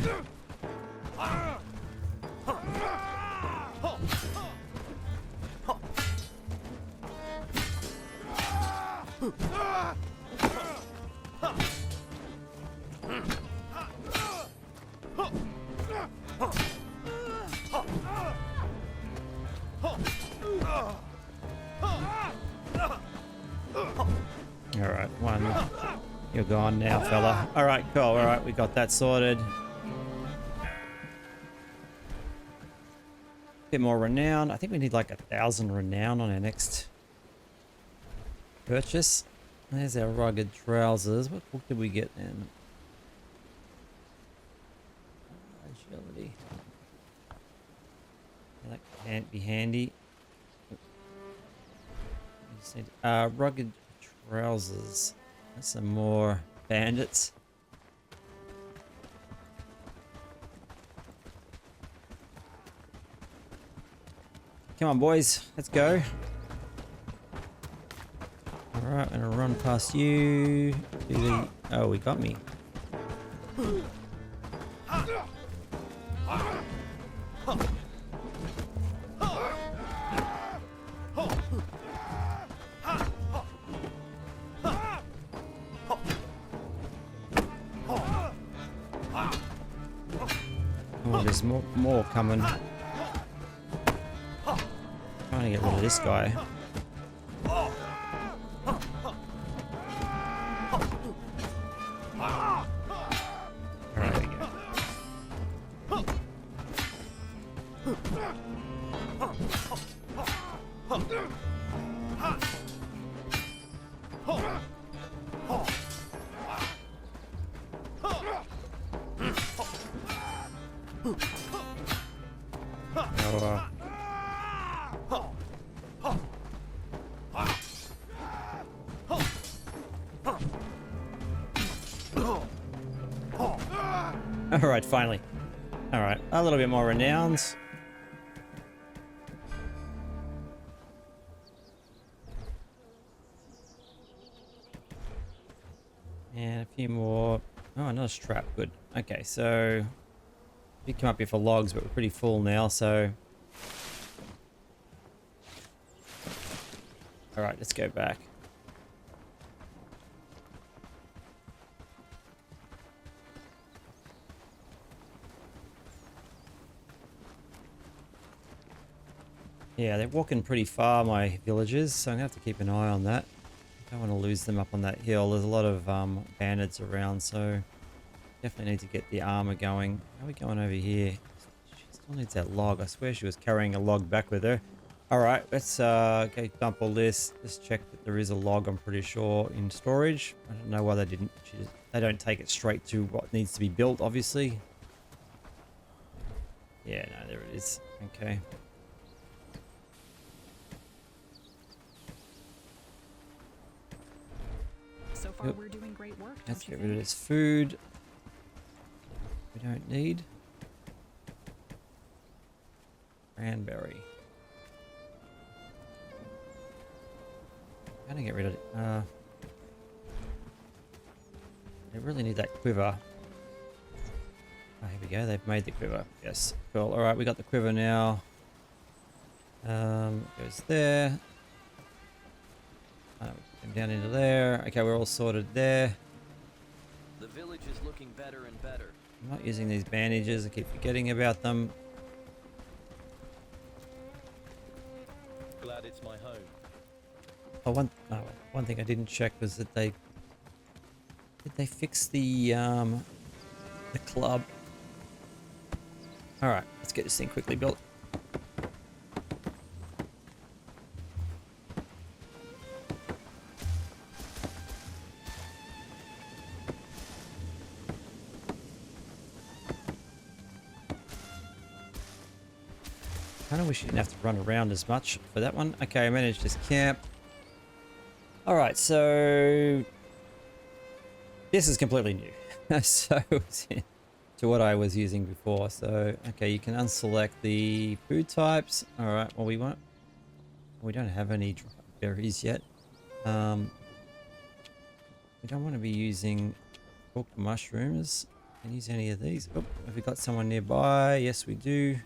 Alright, one. You're gone now, fella. Alright, cool. Alright, we got that sorted. Bit more renown. I think we need like 1,000 renown on our next purchase. There's our rugged trousers. What book did we get then? Agility. Yeah, that can't be handy. We just need rugged trousers. There's some more bandits. Come on, boys. Let's go. Alright, I'm gonna run past you. Oh, he got me. Oh, there's more coming. Trying to get rid of this guy. Alright, there we go. Alright, finally. Alright, a little bit more renowns. And a few more. Oh, another strap. Good. Okay, so we come up here for logs, but we're pretty full now, so. Alright, let's go back. Yeah, they're walking pretty far, my villagers, so I'm going to have to keep an eye on that. I don't want to lose them up on that hill. There's a lot of bandits around, so definitely need to get the armor going. How are we going over here? She still needs that log. I swear she was carrying a log back with her. Alright, let's go dump all this. Just check that there is a log, I'm pretty sure, in storage. I don't know why they didn't. They don't take it straight to what needs to be built, obviously. Yeah, no, there it is. Okay. So far, we're doing great work. Let's get rid of this food. We don't need. Cranberry. How do I get rid of it? I really need that quiver. Oh, here we go. They've made the quiver. Yes. Cool. All right, we got the quiver now. Goes there. Down into there. Okay, we're all sorted there. The village is looking better and better. I'm not using these bandages. I keep forgetting about them. Glad it's my home. Oh, one thing I didn't check was that did they fix the club? All right, let's get this thing quickly built. kind of wish you didn't have to run around as much for that one. Okay, I managed this camp. All right, so this is completely new. So to what I was using before. So, okay, you can unselect the food types. All right, well, we don't have any dry berries yet. We don't want to be using cooked mushrooms. Can use any of these. Oh, have we got someone nearby? Yes, we do.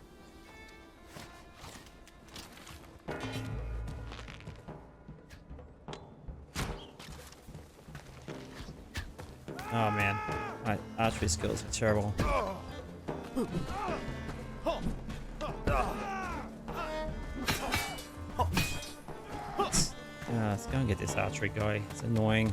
Oh man, my archery skills are terrible. Let's go and get this archery guy. It's annoying.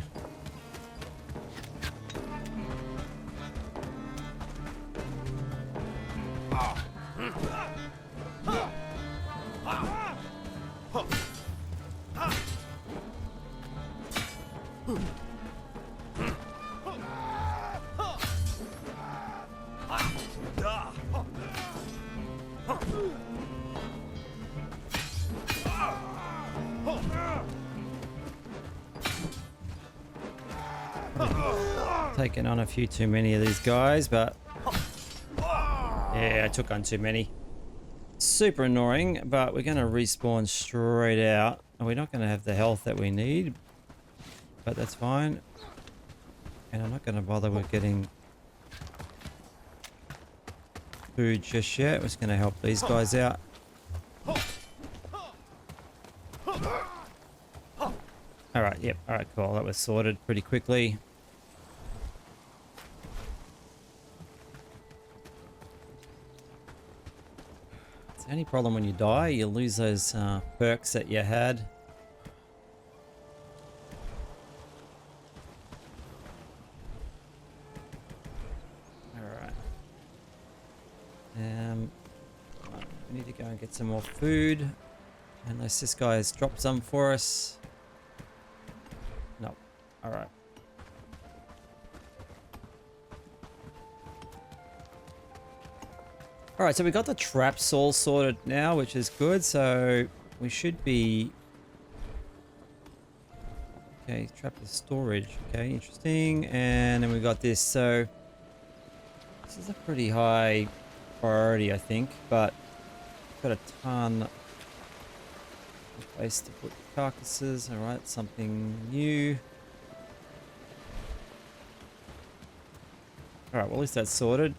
Taking on a few too many of these guys, but yeah, I took on too many. Super annoying, but we're going to respawn straight out. And we're not going to have the health that we need, but that's fine. And I'm not going to bother with getting food just yet. We're just going to help these guys out. Alright, yep, alright, cool. That was sorted pretty quickly. It's the only problem when you die, you lose those perks that you had. Alright. We need to go and get some more food. Unless this guy has dropped some for us. No. Alright. Alright, so we got the traps all sorted now, which is good. So we should be... Okay, trap the storage. Okay, interesting. And then we got this. So this is a pretty high priority, I think. But got a ton of place to put carcasses. Alright, something new. Alright, well at least that's sorted.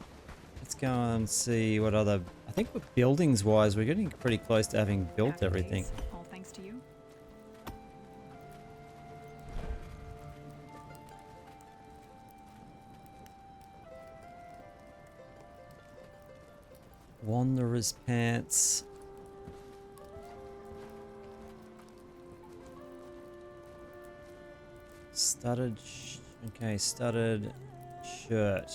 Let's go and see what other... I think with buildings wise, we're getting pretty close to having built Happy everything. days. All thanks to you. Wanderer's pants. Studded... Okay, studded shirt.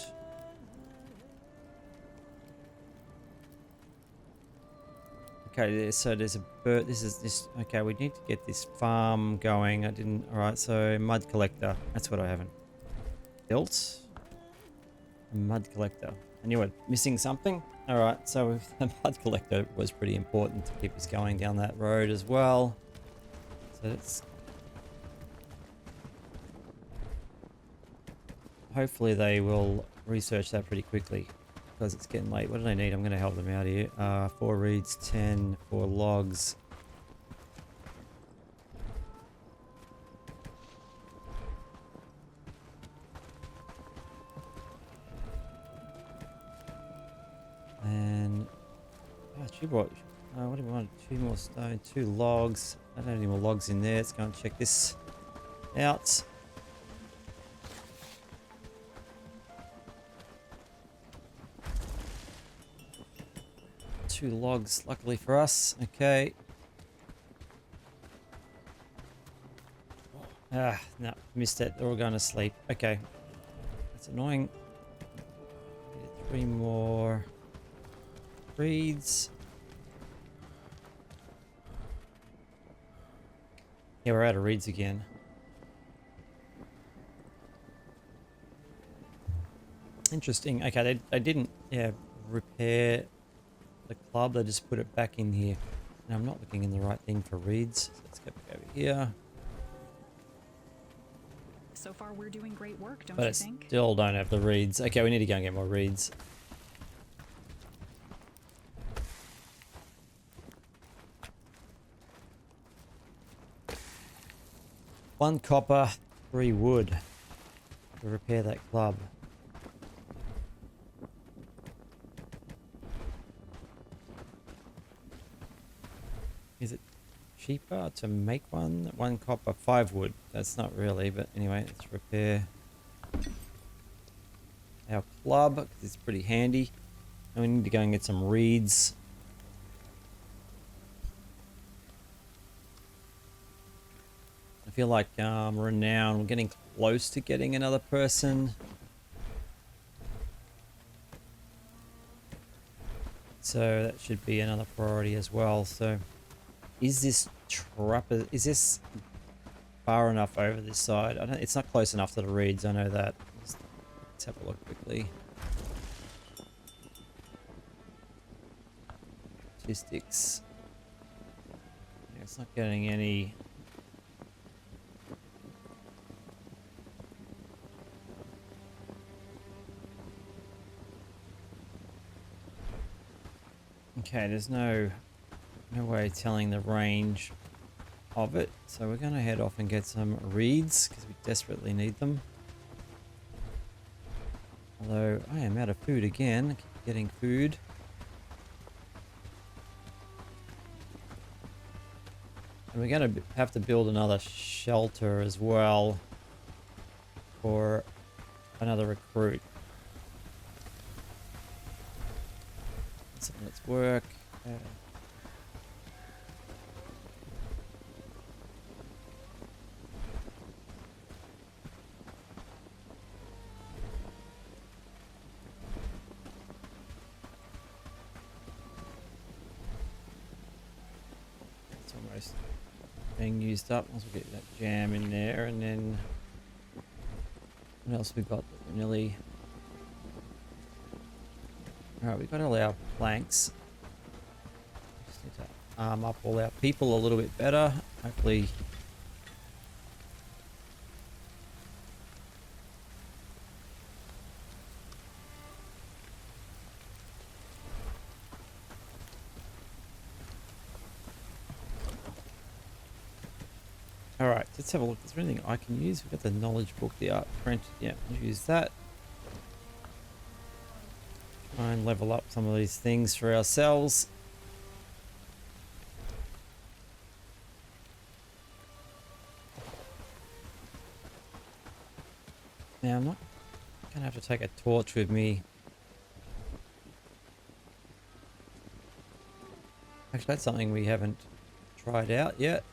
Okay, so there's a bird. This is this. Okay, we need to get this farm going. I didn't. All right, so mud collector. That's what I haven't built. A mud collector. I knew we're missing something. All right, so the mud collector was pretty important to keep us going down that road as well. So it's hopefully they will research that pretty quickly. Because it's getting late. What do they need? I'm going to help them out here. 4 reeds, 10, 4 logs. And she brought. What do we want? 2 more stone, 2 logs. I don't have any more logs in there. Let's go and check this out. Two logs, luckily for us. Okay. Ah, no, missed it. They're all going to sleep. Okay. That's annoying. 3 more reeds. Yeah, we're out of reeds again. Interesting. Okay, they didn't, yeah, repair the club. They just put it back in here. And I'm not looking in the right thing for reeds. So let's get back over here. So far, we're doing great work, don't But you I think? still don't have the reeds. Okay, we need to go and get more reeds. One copper, 3 wood to repair that club. Is it cheaper to make one? 1 copper, 5 wood. That's not really, but anyway, let's repair our club because it's pretty handy. And we need to go and get some reeds. I feel like Renown, we're getting close to getting another person. So that should be another priority as well. So is this is this far enough over this side? It's not close enough to the reeds, I know that. Let's have a look quickly. Statistics. Yeah, it's not getting any. Okay, there's no way of telling the range of it, so we're going to head off and get some reeds because we desperately need them. Although I am out of food again. I keep getting food. And we're going to have to build another shelter as well for another recruit. So let's work. It's almost being used up. Once we get that jam in there, and then what else we got that we're nearly. Alright, we've got all our planks. Just need to arm up all our people a little bit better. Hopefully. Alright, let's have a look. Is there anything I can use? We've got the knowledge book, the art print. Yeah, we'll use that. Try and level up some of these things for ourselves. Now I'm not gonna have to take a torch with me. Actually, that's something we haven't tried out yet.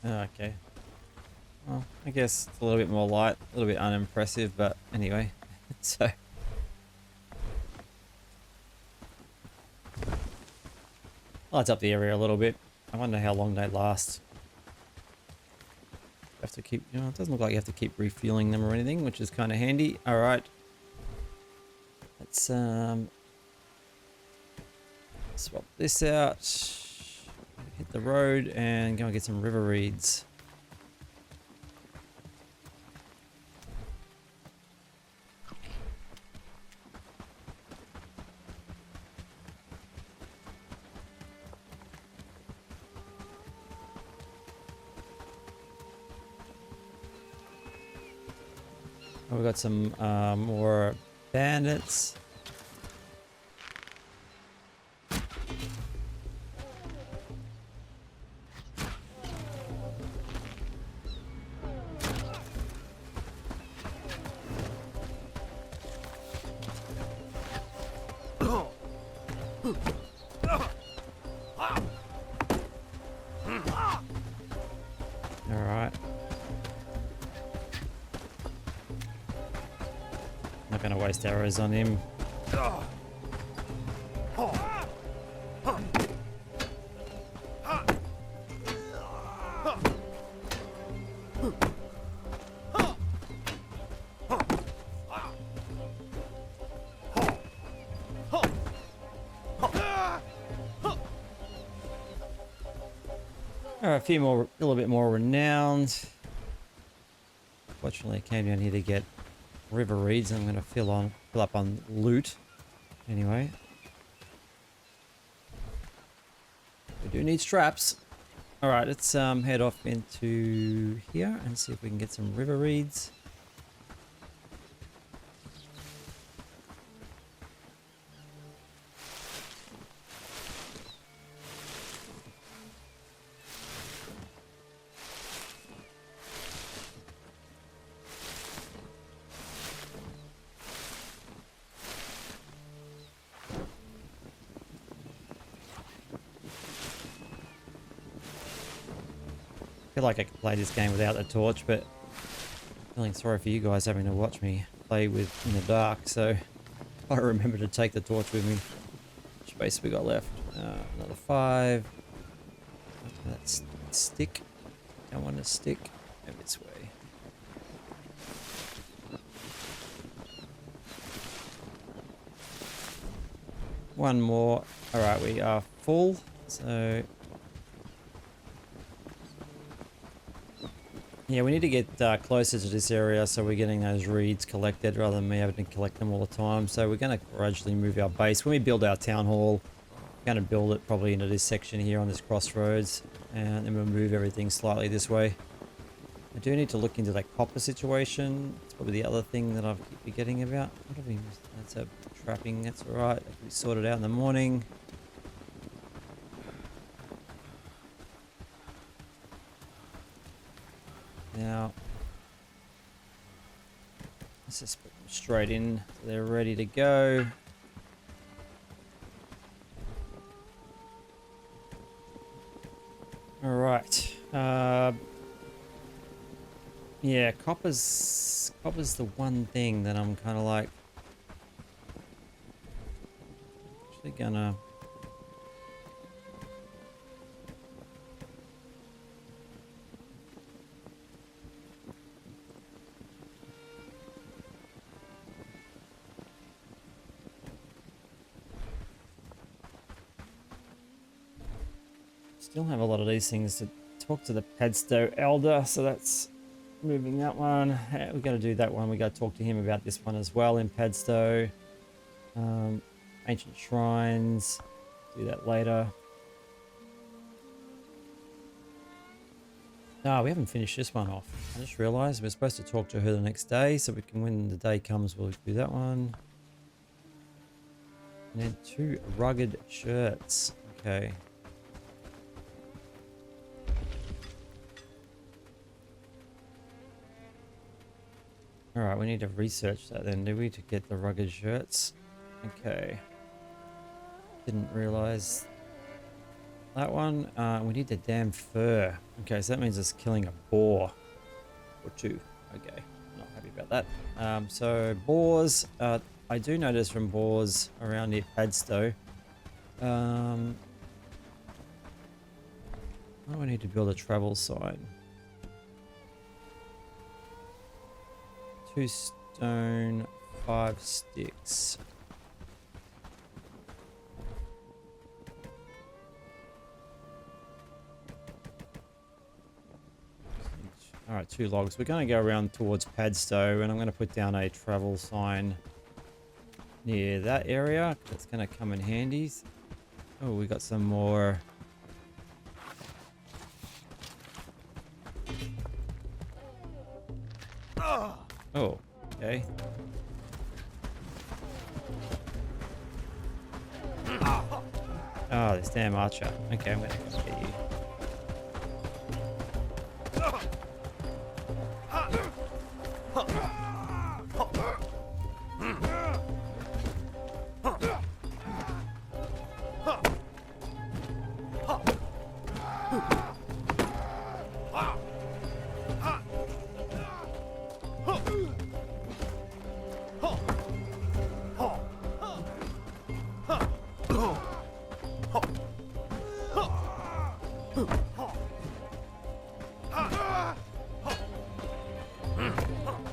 Okay. Well, I guess it's a little bit more light, a little bit unimpressive, but anyway. So. Lights up the area a little bit. I wonder how long they last. Have to keep, you know, it doesn't look like you have to keep refueling them or anything, which is kind of handy. All right. Let's swap this out. Hit the road and go and get some river reeds. Oh, we've got some more bandits. Alright. Not gonna waste arrows on him. A few more, a little bit more renowned. Fortunately, I came down here to get river reeds. I'm going to fill up on loot. Anyway, we do need straps. All right, let's head off into here and see if we can get some river reeds. I feel like I could play this game without the torch, but I'm feeling sorry for you guys having to watch me play with in the dark, so I remember to take the torch with me. Which space we got left? Another 5. That's stick. Don't want to stick. Go this way. One more. Alright, we are full, so yeah, we need to get closer to this area so we're getting those reeds collected rather than me having to collect them all the time. So we're going to gradually move our base. When we build our town hall, we're going to build it probably into this section here on this crossroads, and then we'll move everything slightly this way. I do need to look into that copper situation. It's probably the other thing that I keep forgetting about. What have we missed? That's a trapping. That's all right. That can be sorted out in the morning. Now, let's just put them straight in so they're ready to go. All right. Yeah, copper's the one thing that I'm kind of like actually gonna. Still have a lot of these things to talk to the Padstow Elder, so that's moving that one. We got to do that one. We got to talk to him about this one as well in Padstow. Ancient shrines. Do that later. No, we haven't finished this one off. I just realised we're supposed to talk to her the next day, so we can, when the day comes, we'll do that one. And then 2 rugged shirts. Okay. Alright, we need to research that then, do we, to get the rugged shirts? Okay. Didn't realise that one. We need the damn fur. Okay, so that means it's killing a boar. Or 2. Okay, not happy about that. So, boars. I do notice from boars around near Padstow. Why do I need to build a travel sign? 2 stone, 5 sticks. Alright, 2 logs. We're going to go around towards Padstow, and I'm going to put down a travel sign near that area. That's going to come in handy. Oh, we got some more. Oh, okay. Oh, this damn archer. Okay, I'm gonna get you.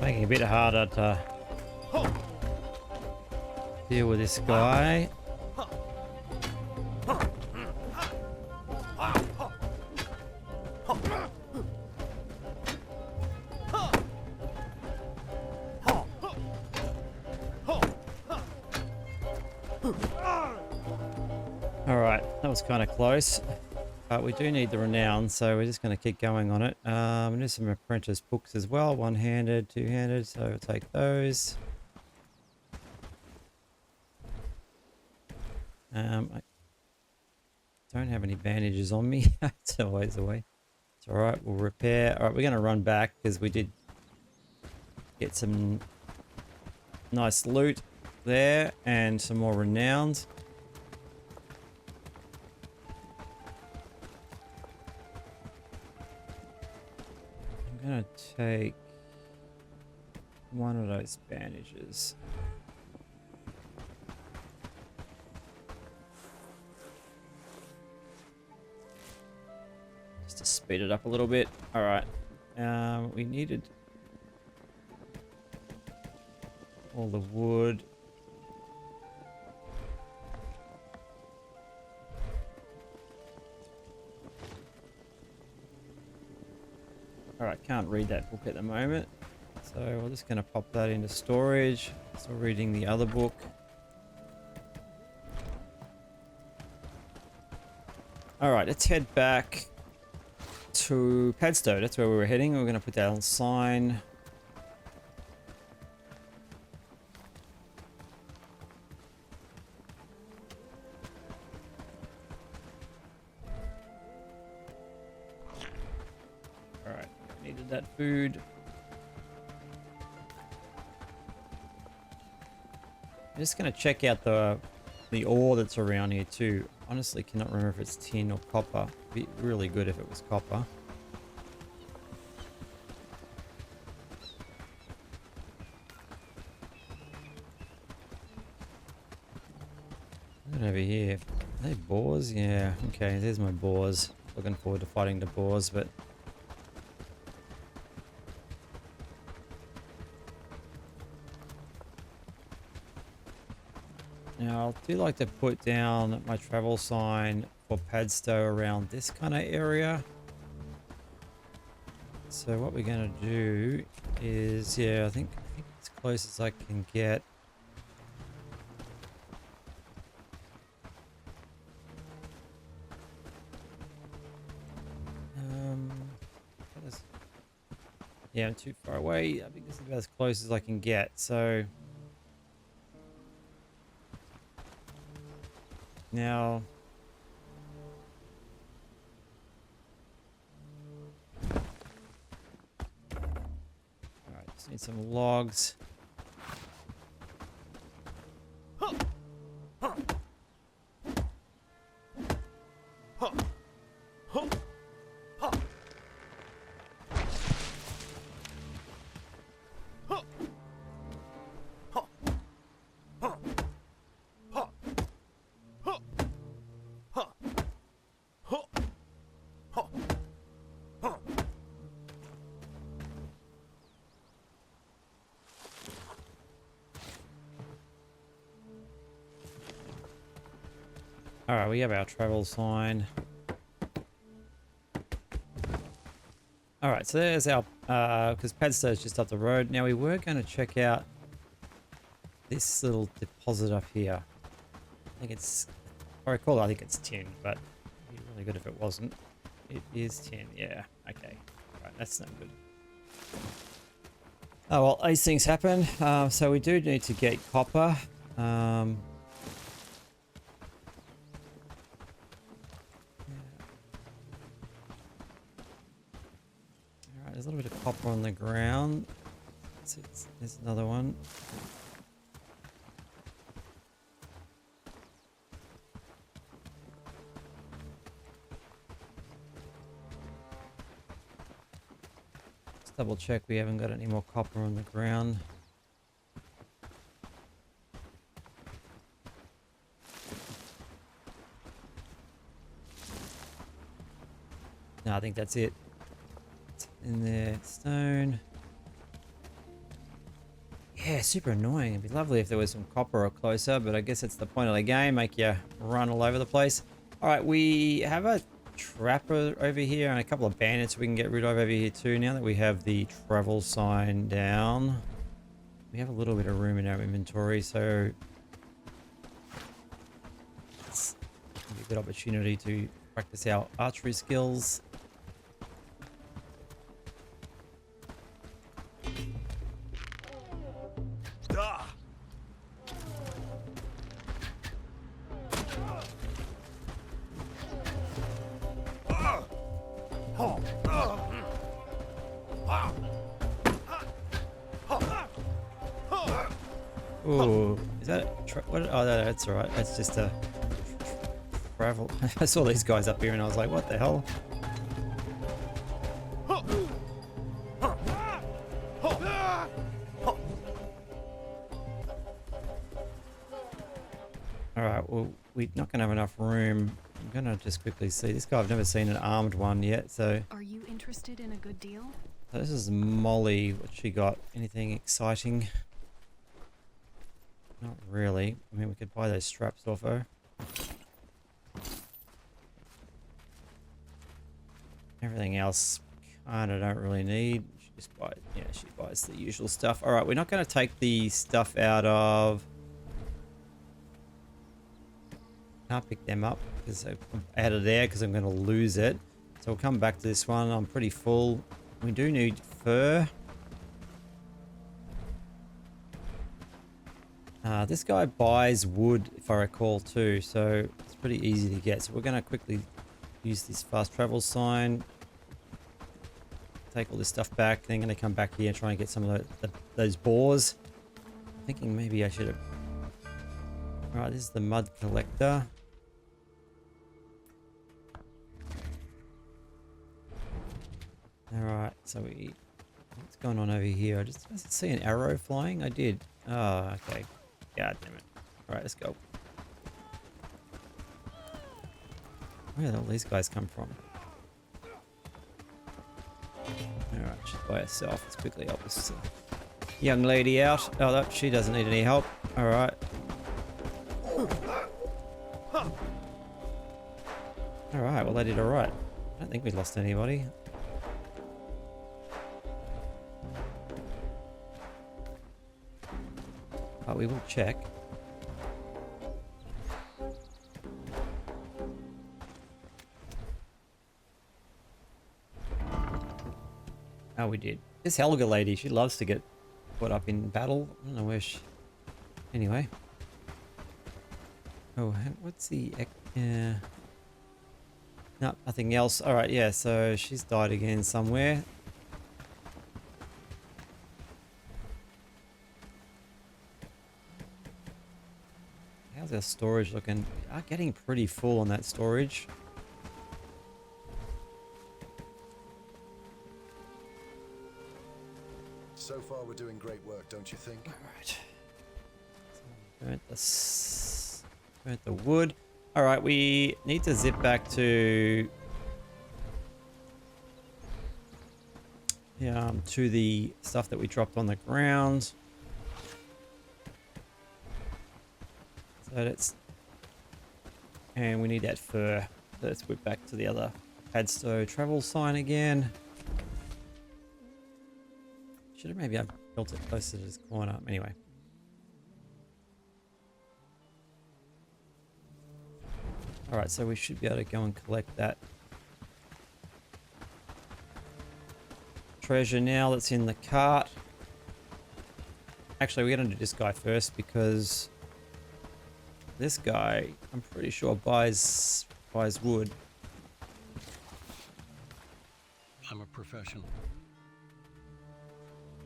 Making it a bit harder to deal with this guy. Alright, that was kind of close. But we do need the Renown, so we're just going to keep going on it. There's some apprentice books as well. One-handed, two-handed, so we'll take those. I don't have any bandages on me. It's always the way. It's alright, we'll repair. Alright, we're going to run back because we did get some nice loot there and some more Renowns. I'm going to take one of those bandages. Just to speed it up a little bit. All right. We needed all the wood. All right, can't read that book at the moment. So we're just going to pop that into storage. Still reading the other book. All right, let's head back to Padstow. That's where we were heading. We're going to put that on sign. All right, needed that food. I'm just going to check out the ore that's around here too. Honestly, cannot remember if it's tin or copper. Be really good if it was copper. Look over here. Are they boars? Yeah. Okay, there's my boars. Looking forward to fighting the boars, but now, I do like to put down my travel sign for Padstow around this kind of area. So what we're going to do is, yeah, I think as close as I can get. Yeah, I'm too far away. I think this is about as close as I can get. So now, alright, just need some logs. Alright, we have our travel sign. Alright, so there's our, because Padstow is just up the road. Now we were going to check out this little deposit up here. I think it's, if I recall, I think it's tin, but it'd be really good if it wasn't. It is tin, yeah. Okay, right, that's no good. Oh well, these things happen. So we do need to get copper. There's a little bit of copper on the ground. There's another one. Let's double check we haven't got any more copper on the ground. No, I think that's it. In there, stone. Yeah, super annoying. It'd be lovely if there was some copper or closer, but I guess it's the point of the game, make you run all over the place. All right, we have a trapper over here and a couple of bandits we can get rid of over here too. Now that we have the travel sign down, we have a little bit of room in our inventory, so a good opportunity to practice our archery skills. Ah. Oh, is that what? Oh, that's all right. That's just a travel. I saw these guys up here and I was like, what the hell? All right, well, we're not going to have enough room. I'm going to just quickly see this guy. I've never seen an armed one yet, so Are you interested in a good deal? this is Molly. What she got? Anything exciting? Not really. I mean, we could buy those straps off her. Everything else kind of don't really need. She just buys, yeah, she buys the usual stuff. All right, we're not going to take the stuff out of. Can't pick them up because out of there because I'm going to lose it. So we'll come back to this one. I'm pretty full. We do need fur. This guy buys wood, if I recall, too, so it's pretty easy to get. So we're going to quickly use this fast travel sign. Take all this stuff back. Then going to come back here and try and get some of those boars. I'm thinking maybe I should have... Alright, this is the mud collector. Alright, so what's going on over here? I just see an arrow flying. I did. Oh, okay. God damn it. Alright, let's go. Where did all these guys come from? Alright, she's by herself. Let's quickly help this young lady out. Oh, no, she doesn't need any help. Alright. Alright, well, they did alright. I don't think we lost anybody. But we will check. Oh, we did. This Helga lady, she loves to get caught up in battle. I don't know where she... Anyway. Oh, what's the... No, nothing else. Alright, yeah, so she's died again somewhere. How's our storage looking? We are getting pretty full on that storage. So far, we're doing great work, don't you think? Alright. Burnt the wood. Alright, we need to zip back to... to the stuff that we dropped on the ground. So that's... And we need that fur. So let's whip back to the other Padstow travel sign again. Should have maybe built it closer to this corner. Anyway. Alright, so we should be able to go and collect that treasure now that's in the cart. Actually, we're going to do this guy first because this guy, I'm pretty sure, buys wood. I'm a professional.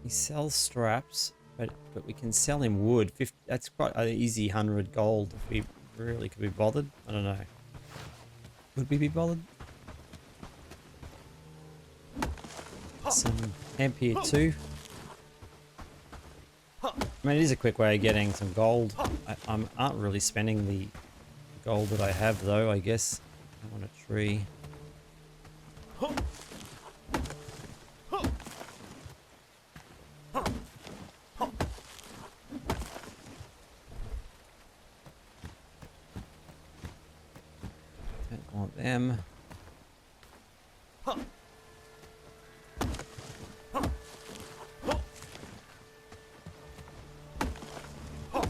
He sells straps, but we can sell him wood. That's quite an easy 100 gold if we really could be bothered. I don't know. Would we be bothered? Some hemp here too. I mean, it is a quick way of getting some gold. I aren't really spending the gold that I have though, I guess. I want a tree. Don't want them.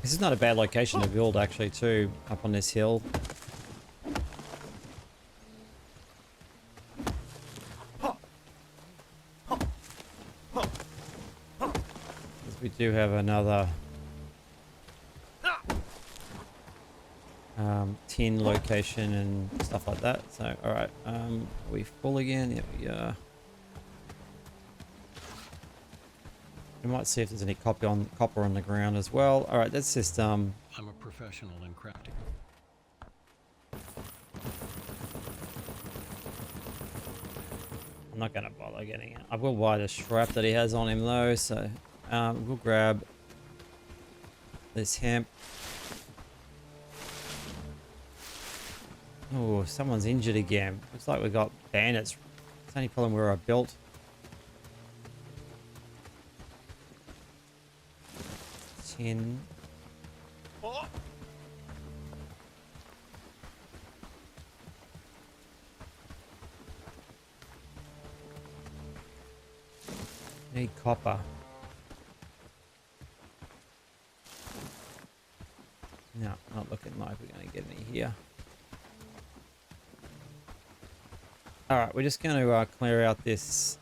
This is not a bad location to build actually too, up on this hill. do have another tin location and stuff like that. So, all right, are we full again? Yeah, we are. We might see if there's any copper on the ground as well. All right, let's just I'm a professional in crafting. I'm not going to bother getting it. I will buy the strap that he has on him though, so we'll grab this hemp. Oh, someone's injured again. Looks like we got bandits. It's the only problem where I built. Tin. Need copper. No, not looking like we're going to get any here. All right, we're just going to clear out this.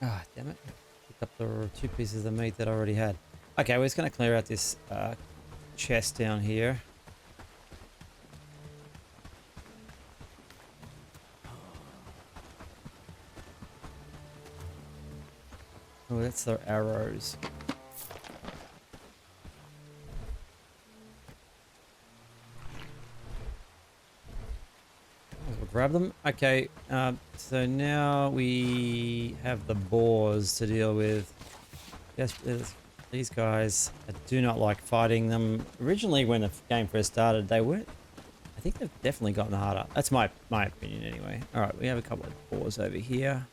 Ah, damn it. Picked up the 2 pieces of meat that I already had. Okay, we're just going to clear out this chest down here. Oh, that's their arrows. We'll grab them. Okay, so now we have the boars to deal with. Yes, these guys, I do not like fighting them. Originally, when the game first started, they weren't. I think they've definitely gotten harder. That's my opinion anyway. All right, we have a couple of boars over here.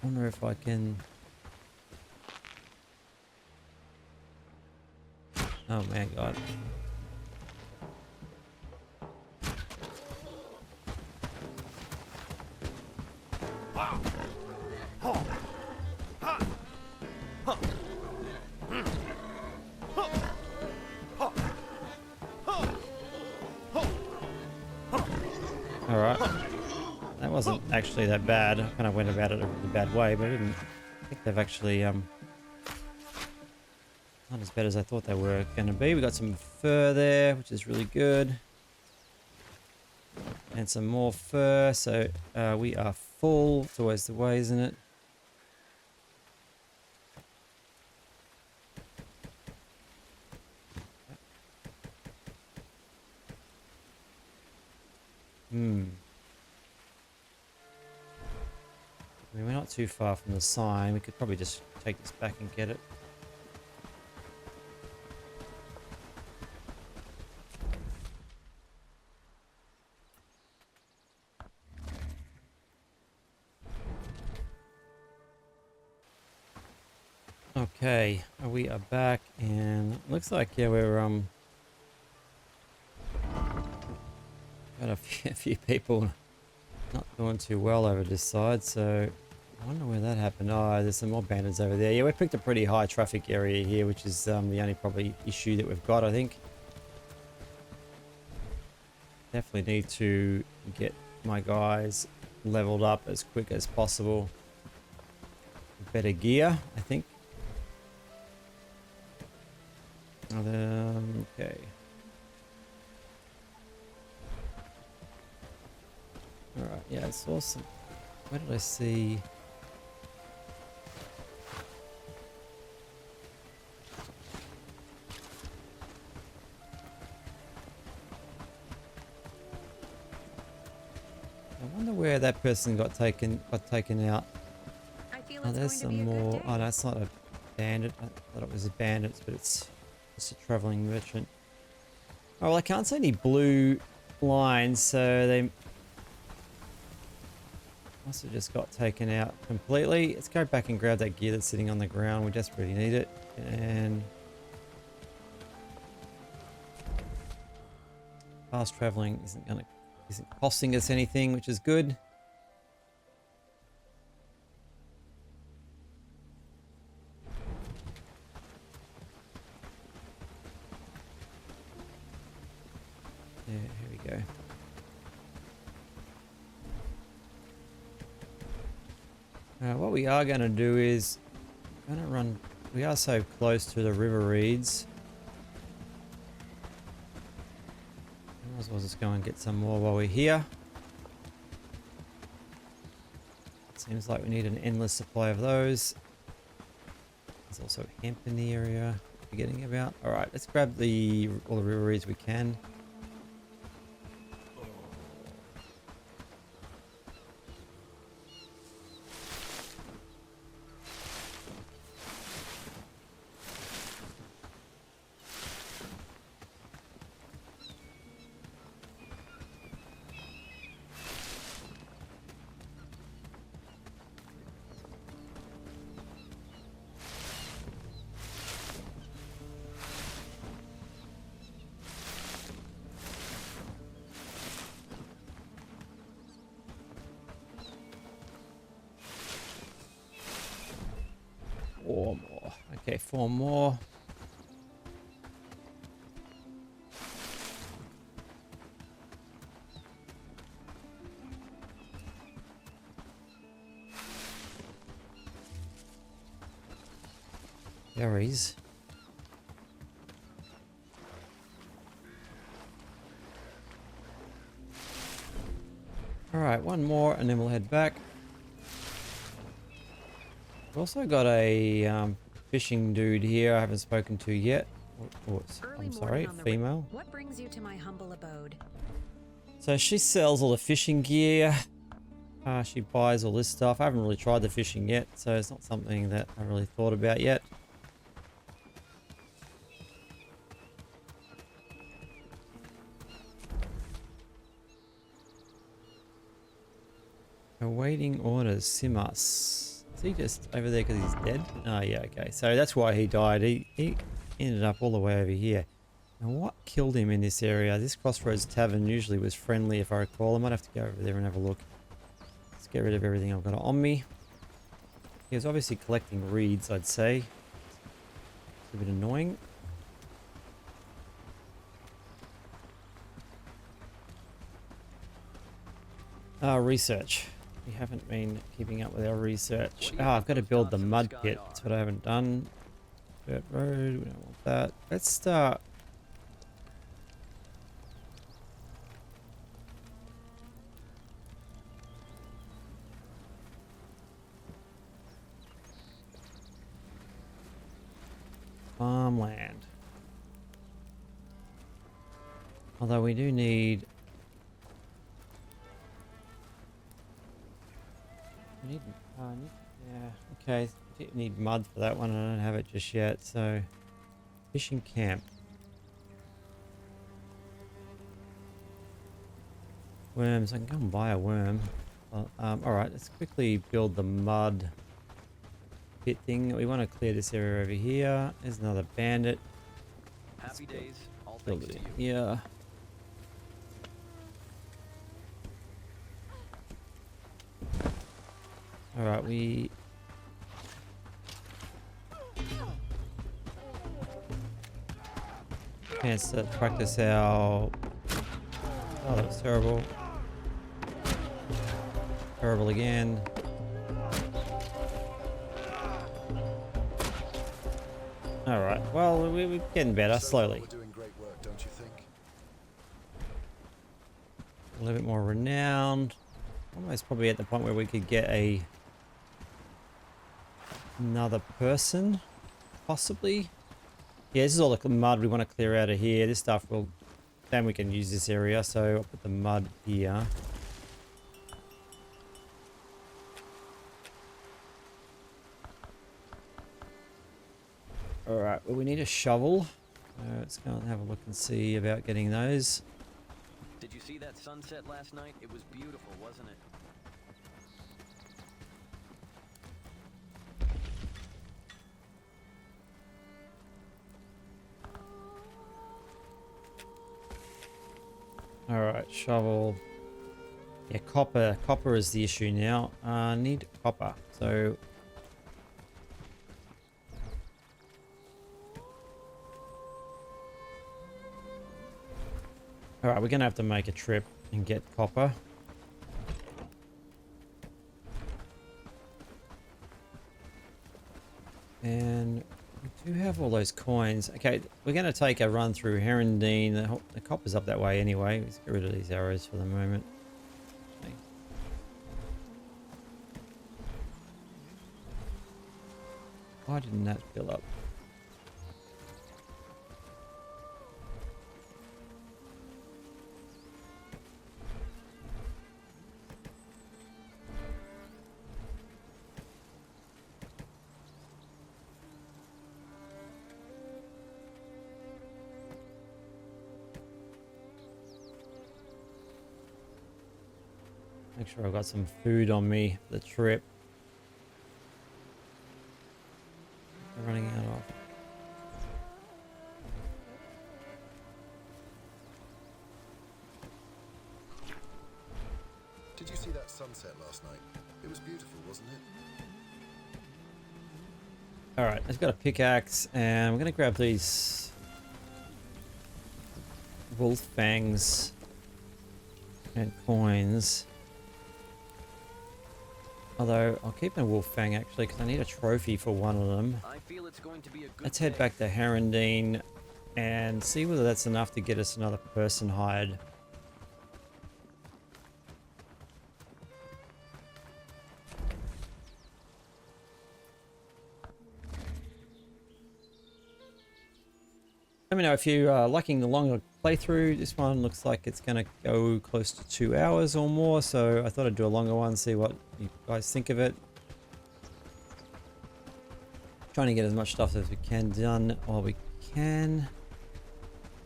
I wonder if I can... Oh man, God. Alright. That wasn't actually that bad. I kind of went about it a really bad way, but I didn't think they've actually not as bad as I thought they were going to be. We got some fur there, which is really good. And some more fur, so we are full. It's always the way, isn't it? I mean, we're not too far from the sign. We could probably just take this back and get it. Okay, we are back, and looks like, yeah, we're got a few people not doing too well over this side, so I wonder where that happened. Oh, there's some more bandits over there. Yeah, we picked a pretty high traffic area here, which is the only probably issue that we've got, I think. Definitely need to get my guys leveled up as quick as possible. Better gear, I think. Okay. Alright, yeah, it's awesome. Where did I see... I wonder where that person got taken out. I feel Oh, it's there's going to be some a good more. day. Oh, that's not a bandit. I thought it was a bandit, but it's just a traveling merchant. Oh, well, I can't see any blue lines, so they must have just got taken out completely. Let's go back and grab that gear that's sitting on the ground. We desperately need it. And fast traveling isn't costing us anything, which is good. Yeah, What we are going to do is going to run. We are so close to the river reeds. Might as well just go and get some more while we're here. Seems like we need an endless supply of those. There's also hemp in the area. Forgetting about. All right, let's grab all the river reeds we can. Four more. Okay, 4 more. Berries. All right, 1 more and then we'll head back. We've also got a fishing dude here I haven't spoken to yet. I'm sorry, female. What brings you to my humble abode? So she sells all the fishing gear. She buys all this stuff. I haven't really tried the fishing yet, so it's not something that I really thought about yet. Awaiting orders, Simas. Is he just over there because he's dead? Oh, yeah, okay. So that's why he died. He ended up all the way over here. Now, what killed him in this area? This Crossroads Tavern usually was friendly, if I recall. I might have to go over there and have a look. Let's get rid of everything I've got on me. He was obviously collecting reeds, I'd say. It's a bit annoying. Research. We haven't been keeping up with our research. I've got to build the mud pit. That's what I haven't done. Dirt road, we don't want that. Let's start. Farmland. Although we do need... yeah, okay. Need mud for that one. I don't have it just yet. So, fishing camp. Worms. I can go and buy a worm. Well, all right. Let's quickly build the mud pit thing. We want to clear this area over here. There's another bandit. Happy days. All Build thanks it to you. here. All right, we chance to practice our... Oh, that was terrible. Terrible again. All right, well, we're getting better slowly. We're doing great work, don't you think? A little bit more renowned. Almost probably at the point where we could get another person, possibly. Yeah, this is all the mud we want to clear out of here. This stuff will, then we can use this area. So I'll put the mud here. All right, well, we need a shovel. Let's go and have a look and see about getting those. Did you see that sunset last night? It was beautiful, wasn't it? All right, shovel. Yeah, copper. Copper is the issue now. Need copper. So all right, we're gonna have to make a trip and get copper. And we do have all those coins. Okay, we're going to take a run through Herondine. The copper's up that way anyway. Let's get rid of these arrows for the moment. Okay. Why didn't that fill up? Make sure I've got some food on me for the trip. I'm running out of. Did you see that sunset last night? It was beautiful, wasn't it? Alright, I've got a pickaxe and I'm going to grab these wolf fangs and coins. Although, I'll keep a wolf fang actually because I need a trophy for one of them. I feel it's going to be a good Let's head back to Herondine and see whether that's enough to get us another person hide. Let me know if you are liking the longer playthrough. This one looks like it's going to go close to 2 hours or more, so I thought I'd do a longer one, see what you guys think of it. Trying to get as much stuff as we can done while we can.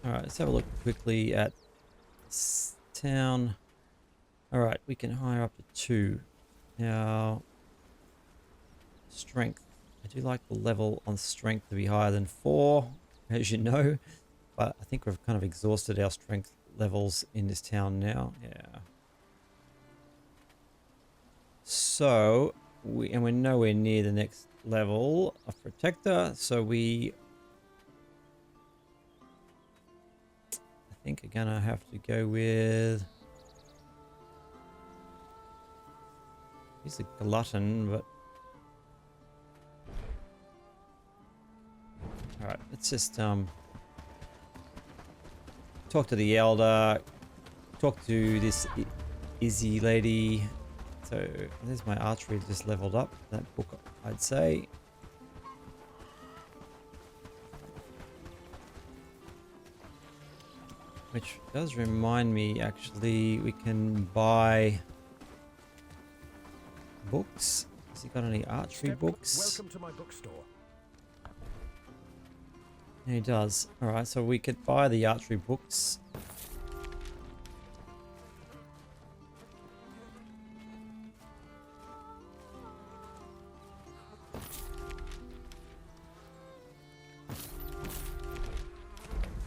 Alright, let's have a look quickly at this town. Alright, we can hire up to 2. Now, strength. I do like the level on strength to be higher than 4. As you know, but I think we've kind of exhausted our strength levels in this town now. Yeah. So, we're nowhere near the next level of protector, so I think we're gonna have to go with, he's a glutton, but alright, let's just talk to the elder, talk to this Izzy lady. So there's my archery just leveled up, that book I'd say. Which does remind me, actually, we can buy books. Has he got any archery books? Welcome to my bookstore. He does. Alright, so we could buy the archery books.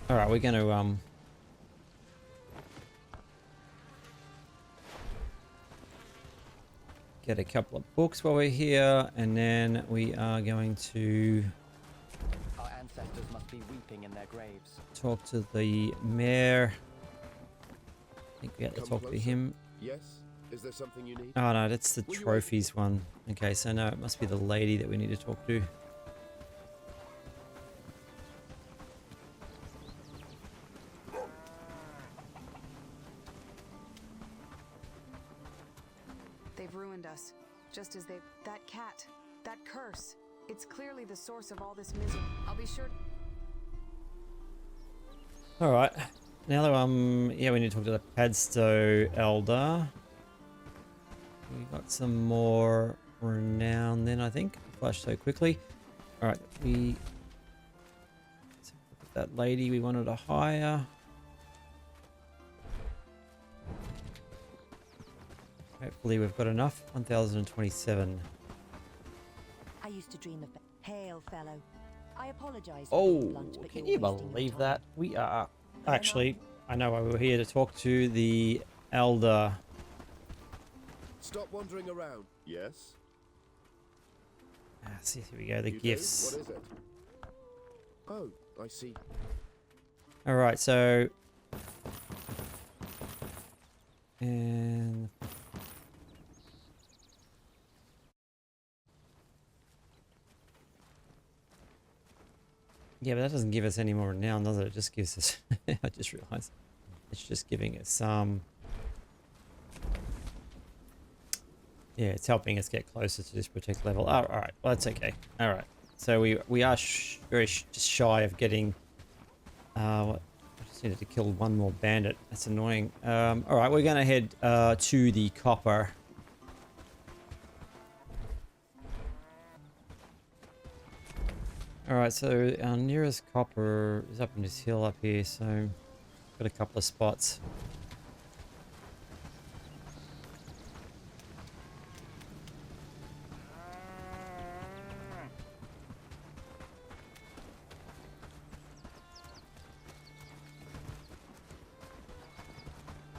Alright, we're gonna get a couple of books while we're here, and then we are going to Our ancestors must be weeping in their graves. talk to the mayor. I think we have to Come talk to closer. him. Yes? Is there something you need? Oh no, that's the Will you trophies one. Okay, so no, it must be the lady that we need to talk to. They've ruined us. Just as they've... That cat. That curse. It's clearly the source of all this misery. I'll be sure... Alright. Now that yeah, we need to talk to the Padstow elder. We got some more renown then, I think. Flash so quickly. Alright, let's look at that lady we wanted to hire. Hopefully we've got enough. 1027. I used to dream of... Hail, fellow. I apologize. Oh, can you believe that? We are... Actually, I know why we were here to talk to the elder. Stop wandering around. Yes? See, here we go, the You do? gifts. What is it? Oh, I see. Alright, so... And... Yeah, but that doesn't give us any more renown, does it? It just gives us... I just realized. It's just giving us some... Yeah, it's helping us get closer to this particular level. Oh, alright, well that's okay. Alright, so we are just shy of getting... what? I just needed to kill one more bandit. That's annoying. Alright, we're going to head to the copper. Alright, so our nearest copper is up in this hill up here, so got a couple of spots.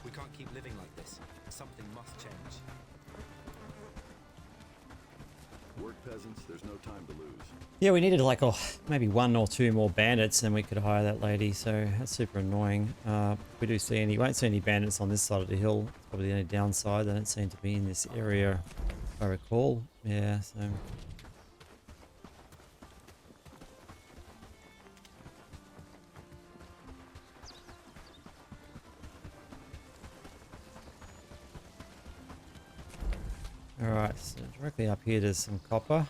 We can't keep living like this. Something must change. Work, peasants, there's no time to lose. Yeah, we needed like maybe 1 or 2 more bandits and we could hire that lady, so that's super annoying. We do see any, won't see any bandits on this side of the hill. It's probably the only downside. They don't seem to be in this area, if I recall. Yeah, so... Alright, so directly up here there's some copper.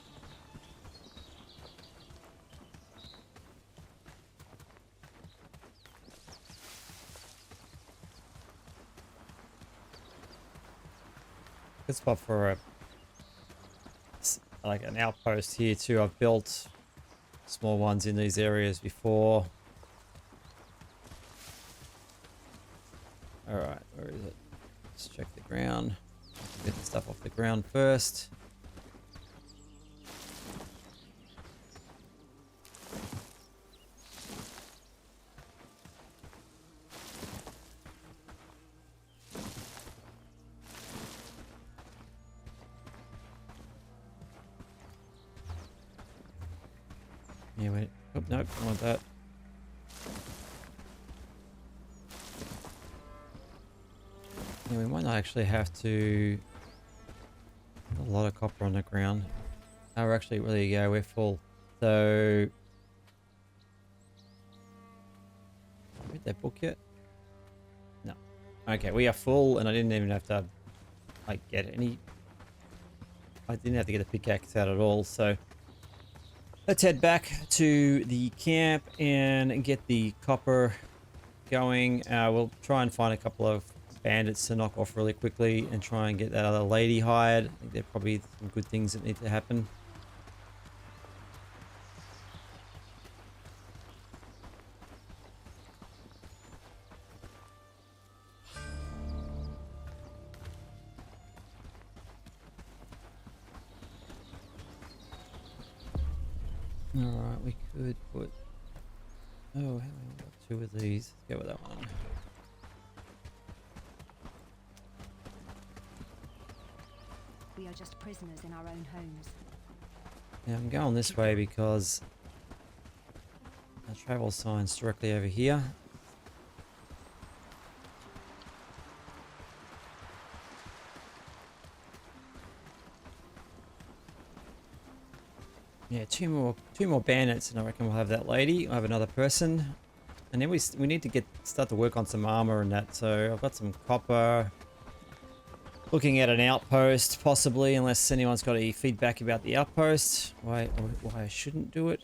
Good spot for like an outpost here too. I've built small ones in these areas before. Alright, where is it? Let's check the ground. Get the stuff off the ground first. Yeah, wait. Oh, nope, I want that. Yeah, we might not actually have to... A lot of copper on the ground. Oh, we're actually, there you go, we're full. So... Read that book yet? No. Okay, we are full, and I didn't even have to, like, get any... I didn't have to get a pickaxe out at all, so... Let's head back to the camp and get the copper going. We'll try and find a couple of bandits to knock off really quickly and try and get that other lady hired. I think there are probably some good things that need to happen. Alright, we could put... Oh, how many got 2 of these? Let's go with that one. We are just prisoners in our own homes. Yeah, I'm going this way because our travel sign's directly over here. Yeah, two more bandits, and I reckon we'll have that lady. I'll have another person, and then we need to start to work on some armor and that. So I've got some copper. Looking at an outpost, possibly, unless anyone's got any feedback about the outpost. Why I shouldn't do it.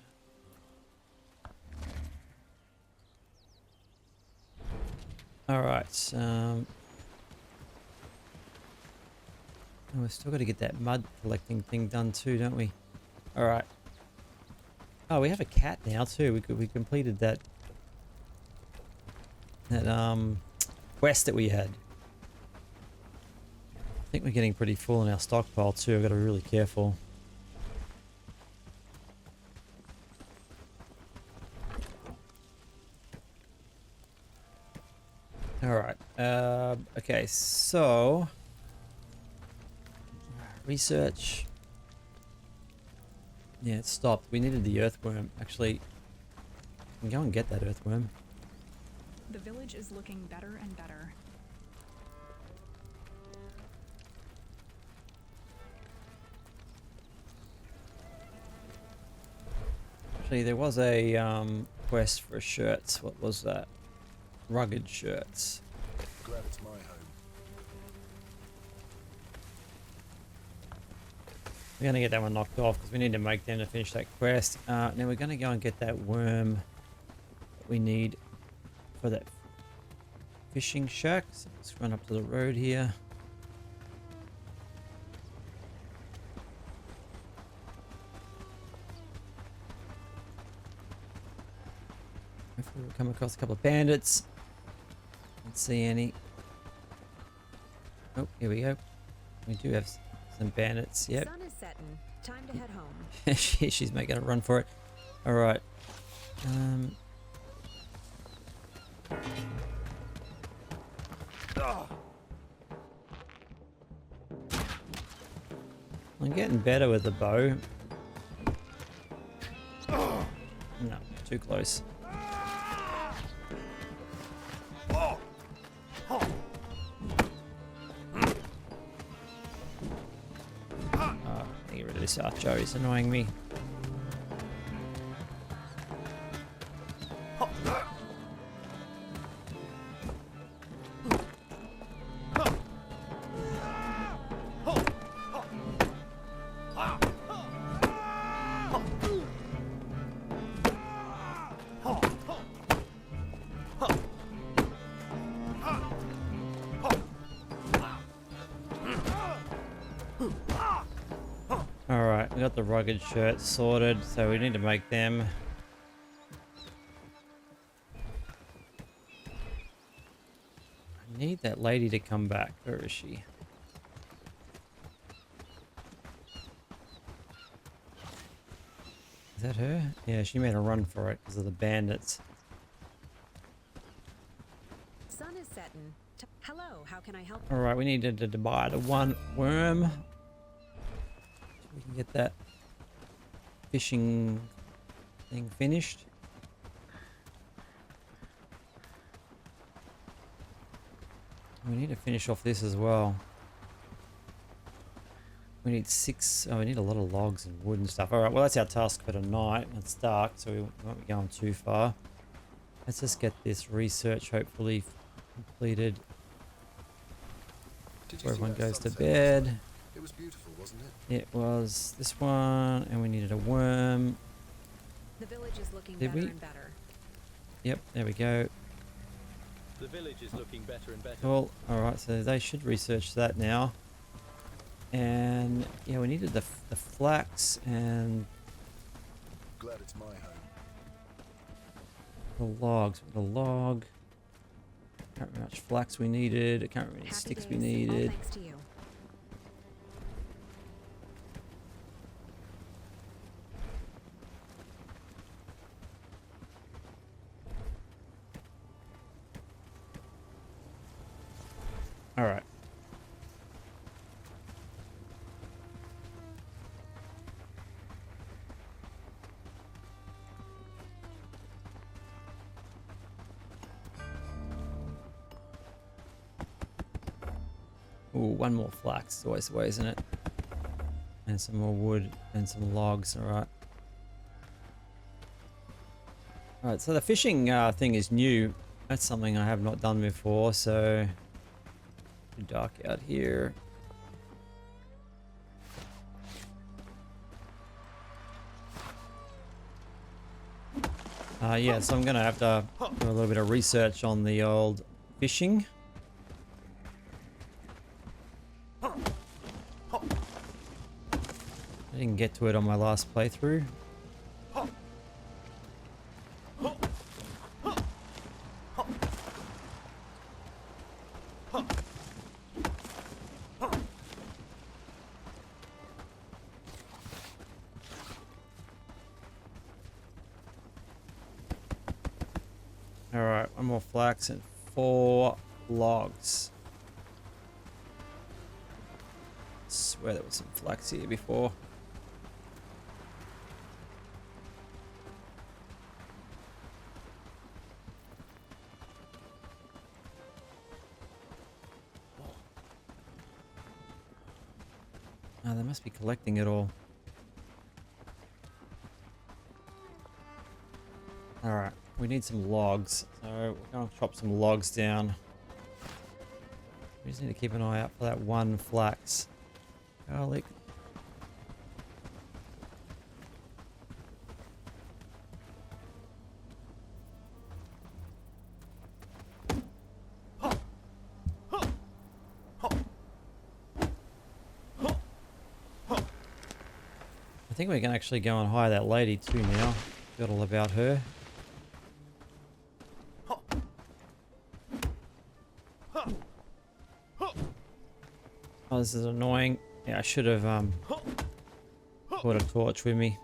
All right. We've still got to get that mud collecting thing done too, don't we? All right. Oh, we have a cat now too. We completed that quest that we had. I think we're getting pretty full in our stockpile too. I've got to be really careful. All right. Okay, so research. Yeah, it stopped. We needed the earthworm. Actually, I can go and get that earthworm. The village is looking better and better. Actually, there was a quest for shirts. What was that? Rugged shirts. Glad it's my home. We're gonna get that one knocked off because we need to make them to finish that quest. Now we're gonna go and get that worm that we need for that fishing shack. So let's run up to the road here. Hopefully we'll come across a couple of bandits. Don't see any. Oh, here we go. We do have some bandits. Yep. Sun is setting. Time to head home. She's making a run for it. All right. I'm getting better with the bow. No, too close. Get rid of this archer, he's annoying me. Alright, we got the rugged shirts sorted, so we need to make them. I need that lady to come back. Where is she? Is that her? Yeah, she made a run for it because of the bandits. Sun is setting. Hello, how can I help? Alright, we needed to buy the one worm. We can get that fishing thing finished. We need to finish off this as well. We need 6. Oh, we need a lot of logs and wood and stuff. Alright, well that's our task for tonight. It's dark, so we won't be going too far. Let's just get this research hopefully completed before everyone goes to bed. It was beautiful, wasn't it? It was this one, and we needed a worm. The village is looking Did better we? and better. Yep, there we go. The village is looking better and better. Cool. Alright, so they should research that now. And yeah, we needed the flax and Glad it's my home. the logs. The log. Can't remember how much flax we needed. I can't remember how many Happy sticks we days. needed. All thanks to you. Alright. Ooh, one more flax. It's always the way, isn't it? And some more wood and some logs. Alright. Alright, so the fishing thing is new. That's something I have not done before, so... Too dark out here. Yeah, so I'm gonna have to do a little bit of research on the old fishing. I didn't get to it on my last playthrough. Alright, one more flax and 4 logs. I swear there was some flax here before. Oh, they must be collecting it all. Alright, we need some logs. So we're going to chop some logs down. We just need to keep an eye out for that one flax. Garlic. I think we can actually go and hire that lady too now. Got all about her. Oh, this is annoying. Yeah, I should have brought a torch with me.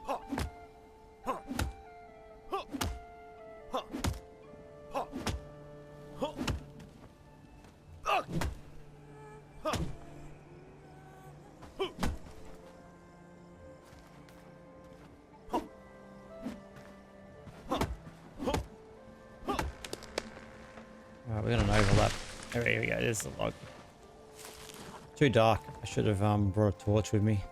Alright, we got an overlap. Oh, here we go. There's the log. Too dark. I should have brought a torch with me.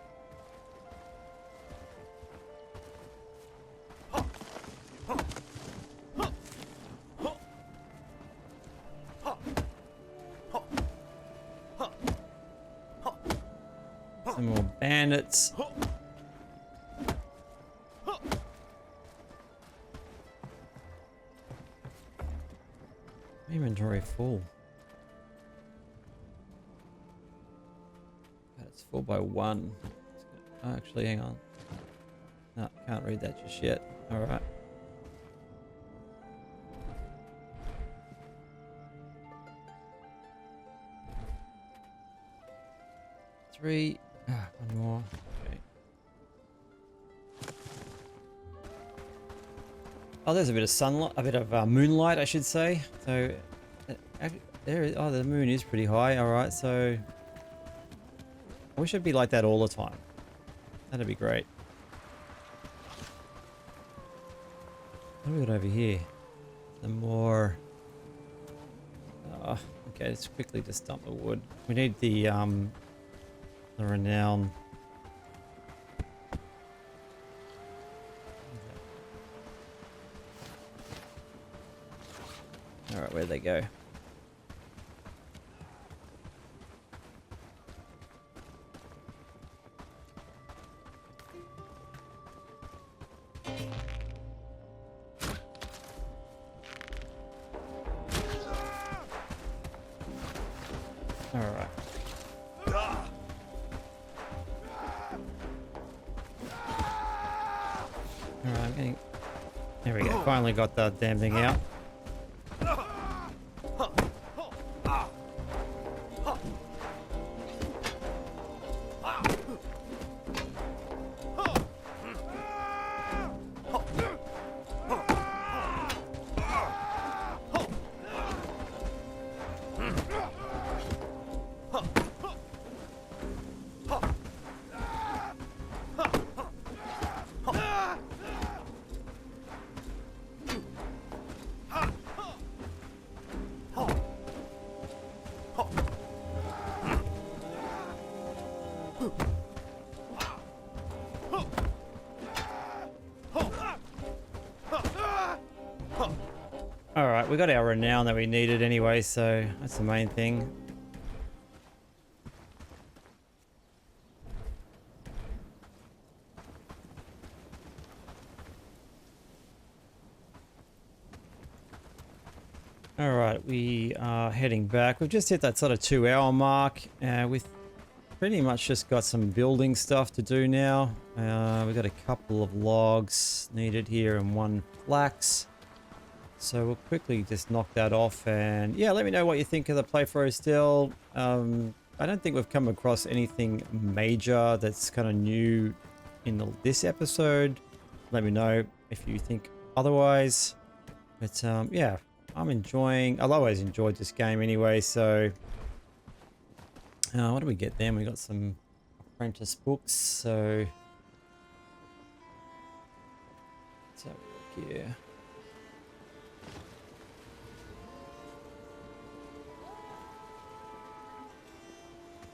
Some more bandits. Inventory full. It's full by 1. Oh, actually, hang on. No, can't read that just yet. All right. Three. One more. Okay. Oh, there's a bit of sunlight, a bit of moonlight, I should say. So, there is. Oh, the moon is pretty high. All right, so I wish it'd be like that all the time. That'd be great. What do we got over here? The more. Okay, let's quickly just dump the wood. We need the Renown. All right, where'd they go? All right. All right, I'm getting. There we go. Finally got that damn thing out. Alright, we got our renown that we needed anyway, so that's the main thing. Alright, we are heading back. We've just hit that sort of 2-hour mark. We've pretty much just got some building stuff to do now. We've got a couple of logs needed here and 1 flax. So we'll quickly just knock that off, and yeah, let me know what you think of the playthrough still. I don't think we've come across anything major that's kind of new in this episode. Let me know if you think otherwise. But yeah, I've always enjoyed this game anyway, so what do we get then? We got some apprentice books, so let's have a look here.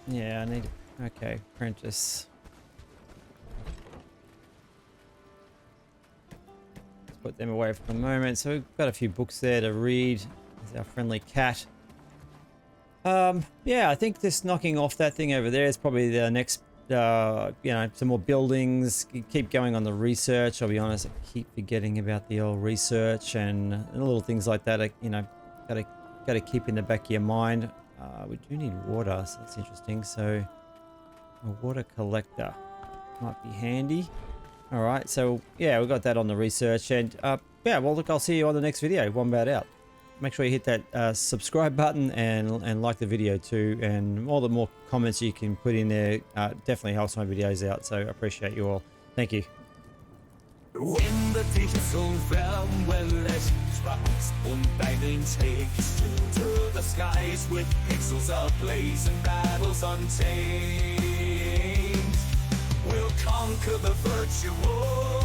Yeah, I need... Okay, apprentice. put them away for the moment. So we've got a few books there to read. There's our friendly cat. Yeah, I think just knocking off that thing over there is probably the next, you know, some more buildings. Keep going on the research. I'll be honest, I keep forgetting about the old research and little things like that. You know, gotta keep in the back of your mind. We do need water, so that's interesting. So a water collector might be handy. All right, so yeah, we got that on the research, and yeah, well, look, I'll see you on the next video. Wombat out. Make sure you hit that subscribe button and like the video too, and all the more comments you can put in there definitely helps my videos out, so I appreciate you all. Thank you. Wenn the digital realm will it sparks und lightning takes to the skies with pixels ablaze and battles untamed. We'll conquer the virtual